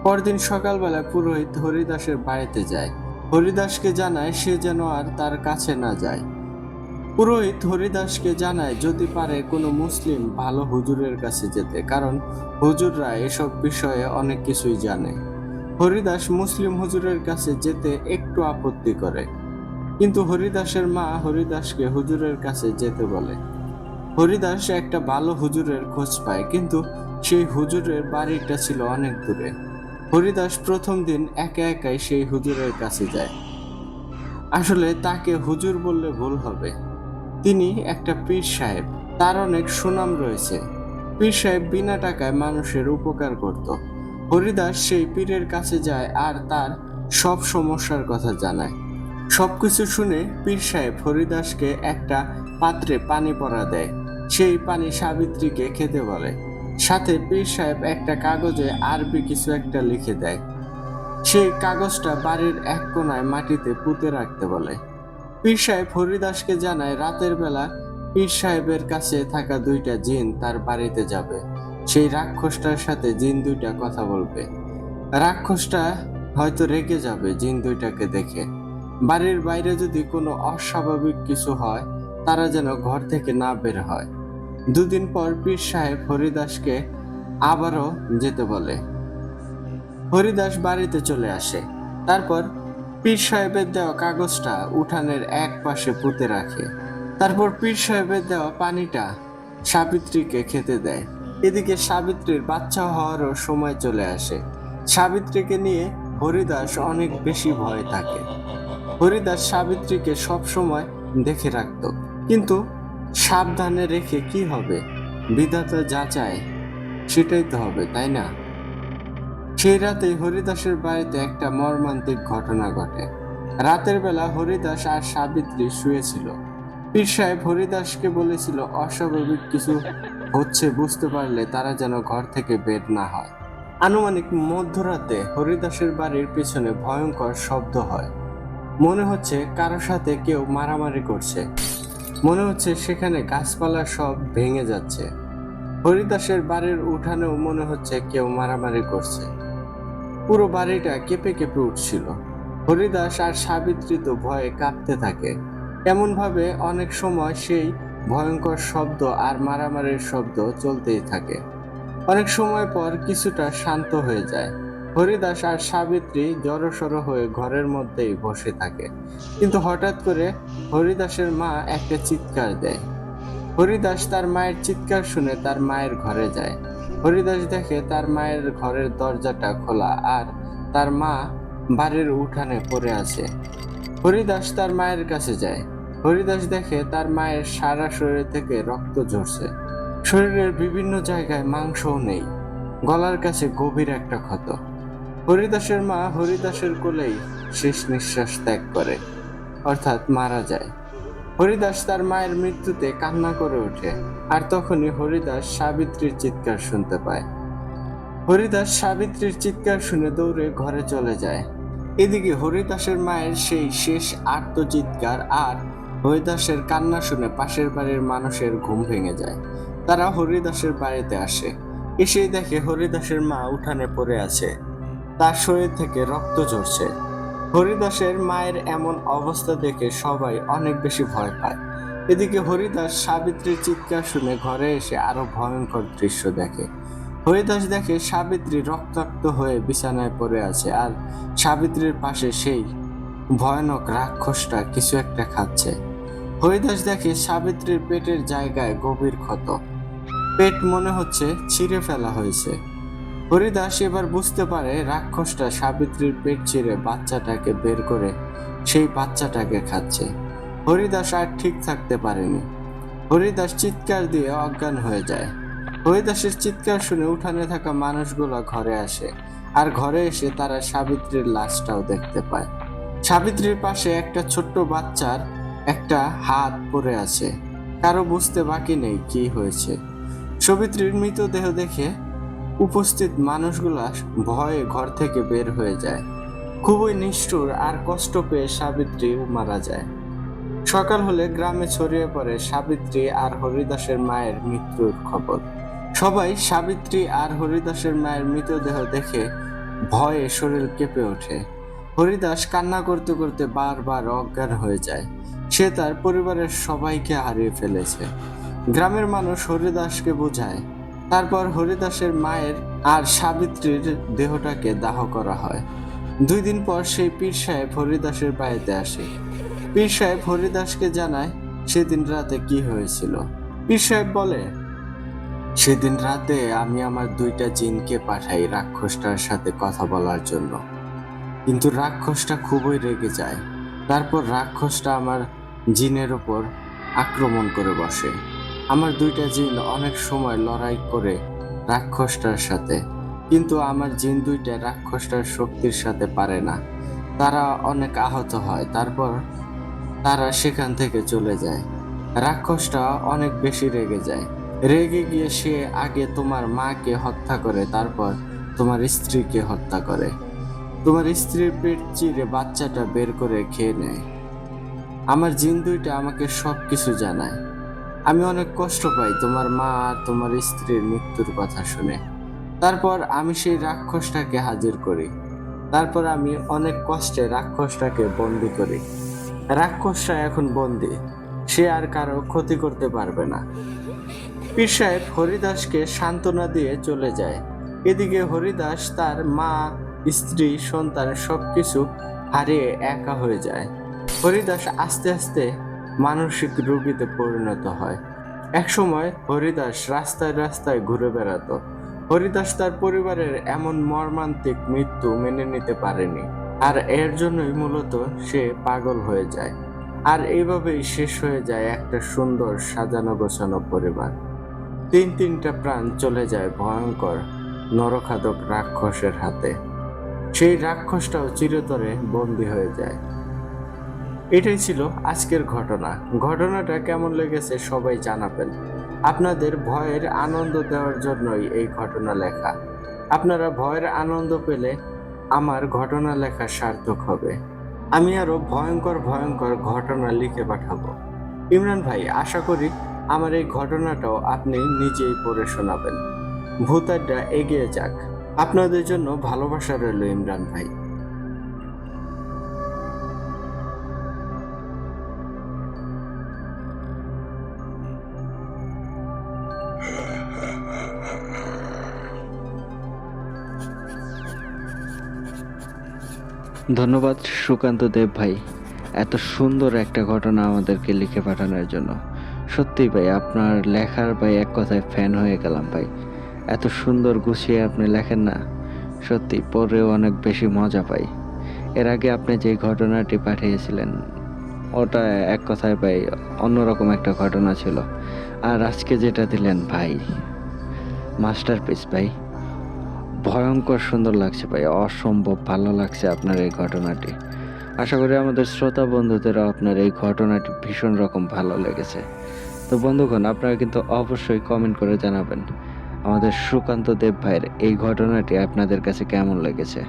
পরদিন সকালবেলা পুরোহিত হরিদাসের বাড়িতে যায়। হরিদাসকে জানায় সে যেন আর তার কাছে না যায়। পুরোহিত হরিদাসকে জানায় যদি পারে কোনো মুসলিম ভালো হুজুরের কাছে যেতে, কারণ হুজুররা এসব বিষয়ে অনেক কিছুই জানে। হরিদাস মুসলিম হুজুরের কাছে যেতে একটু আপত্তি করে, কিন্তু হরিদাসের মা হরিদাসকে হুজুরের কাছে যেতে বলে। হরিদাস একটা ভালো হুজুরের খোঁজ পায়, কিন্তু সেই হুজুরের বাড়িটা ছিল অনেক দূরে। হরিদাস প্রথম দিন একা একাই সেই হুজুরের কাছে যায়। আসলে তাকে হুজুর বললে ভুল হবে, তিনি একটা পীর সাহেব। তার অনেক সুনাম রয়েছে। পীর সাহেব বিনা টাকায় মানুষের উপকার করত। হরিদাস সেই পীরের কাছে যায় আর তার সব সমস্যার কথা জানায়। সবকিছু শুনে পীর সাহেব হরিদাসকে একটা পাত্রে পানি পড়া দেয়। সেই পানি সাবিত্রীকে খেতে বলে। সাথে পীর সাহেব একটা কাগজে আরবি কিছু একটা লিখে দেয়। সেই কাগজটা বাড়ির এক কোণায় মাটিতে পুঁতে রাখতে বলে। পীর সাহেব হরিদাসকে জানায় রাতের বেলা পীর সাহেবের কাছে থাকা দুইটা জিন তার বাড়িতে যাবে। সেই রাক্ষসটার সাথে জিন দুইটা কথা বলবে। রাক্ষসটা হয়তো রেগে যাবে জিন দুইটাকে দেখে। বাড়ির বাইরে যদি কোনো অস্বাভাবিক কিছু হয়, তারা যেন ঘর থেকে না বের হয়। দুদিন পর পীর সাহেব হরিদাসকে আবারও যেতে বলে। হরিদাস বাড়িতে চলে আসে। তারপর পীর সাহেবের দেওয়া কাগজটা উঠানের এক পাশে পুঁতে রাখে। তারপর পীর সাহেবের দেওয়া পানিটা সাবিত্রীকে খেতে দেয়। এদিকে সাবিত্রীর বাচ্চা হওয়ারও সময় চলে আসে। সাবিত্রীকে নিয়ে হরিদাস অনেক বেশি ভয় থাকে। হরিদাস সাবিত্রীকে সব সময় দেখে রাখত, কিন্তু সাবধানে রেখে কি হবে? বিধাতা যা চায় সেটাই তো হবে, তাই না? সেই রাতে হরিদাসের বাড়িতে একটা মর্মান্তিক ঘটনা ঘটে। রাতের বেলা হরিদাস আর সাবিত্রী শুয়েছিল। পীর সাহেব হরিদাসকে বলেছিল অস্বাভাবিক কিছু হচ্ছে বুঝতে পারলে তারা যেন ঘর থেকে বের না হয়। আনুমানিক মধ্যরাতে হরিদাসের বাড়ির পিছনে ভয়ঙ্কর শব্দ হয়। মনে হচ্ছে কারো সাথে কেউ মারামারি করছে। মনে হচ্ছে সেখানে গাছপালা সব ভেঙে যাচ্ছে। হরিদাসের বাড়ির উঠানেও মনে হচ্ছে কেউ মারামারি করছে। পুরো বাড়িটা কেঁপে কেঁপে উঠছিল। হরিদাস আর সাবিত্রী তো ভয়ে কাঁপতে থাকে। এমন ভাবে অনেক সময় সেই ভয়ঙ্কর শব্দ আর মারামারির শব্দ চলতেই থাকে। অনেক সময় পর কিছুটা শান্ত হয়ে যায়। হরিদাস আর সাবিত্রী জড়সড় হয়ে ঘরের মধ্যেই বসে থাকে, কিন্তু হঠাৎ করে হরিদাসের মা একটা চিৎকার দেয়। হরিদাস তার মায়ের চিৎকার শুনে তার মায়ের ঘরে যায়। হরিদাস দেখে তার মায়ের ঘরের দরজাটা খোলা আর তার মা বাড়ির উঠানে পড়ে আছে। হরিদাস তার মায়ের কাছে যায়। হরিদাস দেখে তার মায়ের সারা শরীর থেকে রক্ত ঝরছে। শরীরের বিভিন্ন জায়গায় মাংসও নেই। গলার কাছে গভীর একটা ক্ষত। হরিদাসের মা হরিদাসের কোলেই শেষ নিঃশ্বাস ত্যাগ করে, অর্থাৎ মারা যায়। হরিদাস তার মায়ের মৃত্যুতে কান্না করে ওঠে, আর তখনই হরিদাস সাবিত্রীর চিৎকার শুনতে পায়। হরিদাস সাবিত্রীর চিৎকার শুনে দৌড়ে ঘরে চলে যায়। এদিকে হরিদাসের মায়ের সেই শেষ আর্তচিৎকার আর হরিদাসের কান্না শুনে পাশের বাড়ির মানুষের ঘুম ভেঙে যায়। তারা হরিদাসের বাড়িতে আসে। এসেই দেখে হরিদাসের মা উঠানে পড়ে আছে, তার শরীর থেকে রক্ত ঝরছে। হরিদাসের মায়ের এমন অবস্থা দেখে সবাই অনেক বেশি ভয় পায়। এদিকে হরিদাস সাবিত্রীর চিৎকার শুনে ঘরে এসে আরো ভয়ঙ্কর দৃশ্য দেখে। হরিদাস দেখে সাবিত্রী রক্তাক্ত হয়ে বিছানায় পড়ে আছে, আর সাবিত্রীর পাশে সেই ভয়ানক রাক্ষসটা কিছু একটা খাচ্ছে। হরিদাস দেখে সাবিত্রীর পেটের জায়গায় গভীর ক্ষত। পেট মনে হচ্ছে ছিঁড়ে ফেলা হয়েছে। হরিদাস এবার বুঝতে পারে রাক্ষসটা সাবিত্রীর পেট ছিঁড়ে বাচ্চাটাকে বের করে সেই বাচ্চাটাকে খাচ্ছে। হরিদাস আর ঠিক থাকতে পারেনি। হরিদাস চিৎকার দিয়ে অজ্ঞান হয়ে যায়। হরিদাসের চিৎকার শুনে উঠানে থাকা মানুষগুলো ঘরে আসে, আর ঘরে এসে তারা সাবিত্রীর লাশটাও দেখতে পায়। সাবিত্রীর পাশে একটা ছোট্ট বাচ্চার একটা হাত পড়ে আছে। কারো বুঝতে বাকি নেই কি হয়েছে। সাবিত্রীর মৃতদেহ দেখে উপস্থিত মানুষগুলা ভয়ে ঘর থেকে বের হয়ে যায়। খুবই নিষ্ঠুর আর কষ্ট পেয়ে সাবিত্রী মারা যায়। সকাল হলে গ্রামে ছড়িয়ে পড়ে সাবিত্রী আর হরিদাসের মায়ের মৃত্যুর খবর। সবাই সাবিত্রী আর হরিদাসের মায়ের মৃতদেহ দেখে ভয়ে শরীর কেঁপে ওঠে। হরিদাস কান্না করতে করতে বারবার অজ্ঞান হয়ে যায়। সে তার পরিবারের সবাইকে হারিয়ে ফেলেছে। গ্রামের মানুষ হরিদাসকে বোঝায়। তারপর হরিদাসের মায়ের আর সাবিত্রীর দেহটাকে দাহ করা হয়। 2 দিন পর সেই পীর সাহেব হরিদাসের বাড়িতে আসে। পীর সাহেব হরিদাসকে জানায় সেদিন রাতে কি হয়েছিল। পীর সাহেব বলে, সেদিন রাতে আমি আমার 2টা জিনকে পাঠাই রাক্ষসটার সাথে কথা বলার জন্য, কিন্তু রাক্ষসটা খুবই রেগে যায়। তারপর রাক্ষসটা আমার জিনের ওপর আক্রমণ করে বসে। আমার 2টা জিন অনেক সময় লড়াই করে রাক্ষসটার সাথে, কিন্তু আমার জিন 2টা রাক্ষসটার শক্তির সাথে পারে না। তারা অনেক আহত হয়। তারপর তারা সেখান থেকে চলে যায়। রাক্ষসটা অনেক বেশি রেগে যায়। রেগে গিয়ে সে আগে তোমার মাকে হত্যা করে, তারপর তোমার স্ত্রীকে হত্যা করে। তোমার স্ত্রীর পেট চিরে বাচ্চাটা বের করে খেয়ে নেয়। আমার জিন 2টা আমাকে সবকিছু জানায়। আমি অনেক কষ্ট পাই তোমার মা আর তোমার স্ত্রীর মৃত্যুর কথা শুনে। তারপর আমি সেই রাক্ষসটাকে হাজির করি। তারপর আমি অনেক কষ্টে রাক্ষসটাকে বন্দি করি। রাক্ষসটা এখন বন্দি, সে আর কারো ক্ষতি করতে পারবে না। পীর সাহেব হরিদাসকে সান্ত্বনা দিয়ে চলে যায়। এদিকে হরিদাস তার মা, স্ত্রী, সন্তান সবকিছু হারিয়ে একা হয়ে যায়। হরিদাস আস্তে আস্তে মানসিক রোগীতে পরিণত হয়। একসময় হরিদাস রাস্তায় রাস্তায় ঘুরে বেড়াতো। হরিদাস তার পরিবারের এমন মর্মান্তিক মৃত্যু মেনে নিতে পারেনি, আর এর জন্যই মূলত সে পাগল হয়ে যায়। আর এইভাবেই শেষ হয়ে যায় একটা সুন্দর সাজানো গোছানো পরিবার। 3টা প্রাণ চলে যায় ভয়ঙ্কর নরখাদক রাক্ষসের হাতে। সেই রাক্ষসটাও চিরতরে বন্দী হয়ে যায়। এটাই ছিল আজকের ঘটনা। ঘটনাটা কেমন লেগেছে সবাই জানাবেন। আপনাদের ভয়ের আনন্দ দেওয়ার জন্যই এই ঘটনা লেখা। আপনারা ভয়ের আনন্দ পেলে আমার ঘটনা লেখা সার্থক হবে। আমি আরো ভয়ঙ্কর ভয়ঙ্কর ঘটনা লিখে পাঠাবো। ইমরান ভাই, আশা করি আমার এই ঘটনাটাও আপনি নিজেই পড়ে শোনাবেন। ভূত আড্ডা এগিয়ে যাক। আপনাদের জন্য ভালোবাসা রইল ইমরান ভাই। ধন্যবাদ সুকান্ত দেব ভাই, এত সুন্দর একটা ঘটনা আমাদেরকে লিখে পাঠানোর জন্য। সত্যি ভাই, আপনার লেখার ভাই এক কথায় ফ্যান হয়ে গেলাম ভাই। এত সুন্দর গুছিয়ে আপনি লেখেন না, সত্যি পড়েও অনেক বেশি মজা পাই। এর আগে আপনি যে ঘটনাটি পাঠিয়েছিলেন ওটা এক কথায় ভাই অন্যরকম একটা ঘটনা ছিল, আর আজকে যেটা দিলেন ভাই মাস্টারপিস ভাই। ভয়ঙ্কর সুন্দর লাগছে ভাই, অসম্ভব ভালো লাগছে আপনার এই ঘটনাটি। আশা করি আমাদের শ্রোতা বন্ধুদেরও আপনার এই ঘটনাটি ভীষণ রকম ভালো লেগেছে। তো বন্ধুগণ, আপনারা কিন্তু অবশ্যই কমেন্ট করে জানাবেন আমাদের সুকান্ত দেব ভাইয়ের এই ঘটনাটি আপনাদের কাছে কেমন লেগেছে।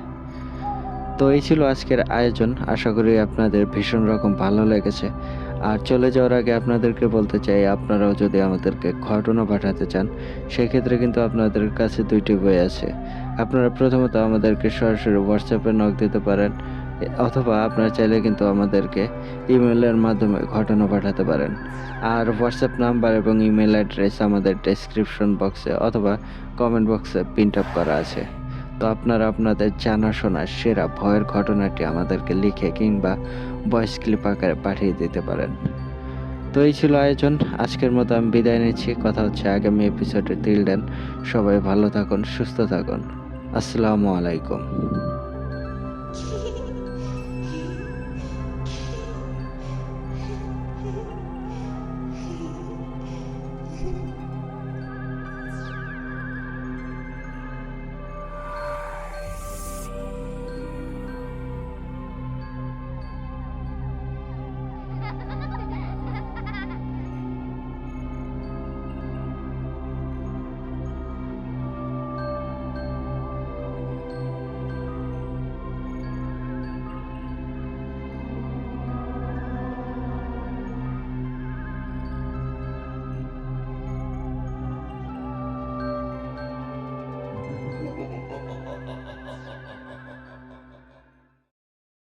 তো এই ছিল আজকের আয়োজন, আশা করি আপনাদের ভীষণ রকম ভালো লেগেছে। আর চলে যাওয়ার আগে আপনাদেরকে বলতে চাই, আপনারাও যদি আমাদেরকে ঘটনা পাঠাতে চান সেক্ষেত্রে কিন্তু আপনাদের কাছে 2টি বই আছে। আপনারা প্রথমত আমাদেরকে সরাসরি হোয়াটসঅ্যাপে নক দিতে পারেন, অথবা আপনারা চাইলে কিন্তু আমাদেরকে ইমেলের মাধ্যমে ঘটনা পাঠাতে পারেন। আর হোয়াটসঅ্যাপ নাম্বার এবং ইমেল অ্যাড্রেস আমাদের ডেসক্রিপশন বক্সে অথবা কমেন্ট বক্সে প্রিন্ট আপ করা আছে। তো আপনারা আপনাদের জানাশোনা সেরা ভয়ের ঘটনাটি আমাদেরকে লিখে কিংবা ভয়েস ক্লিপ আকারে পাঠিয়ে দিতে পারেন। তো এই ছিল আয়োজন, আজকের মতো আমি বিদায় নিচ্ছি। কথা হচ্ছে আগামী এপিসোডে। টিল দেন সবাই ভালো থাকুন, সুস্থ থাকুন। আসসালামু আলাইকুম। Hehehehe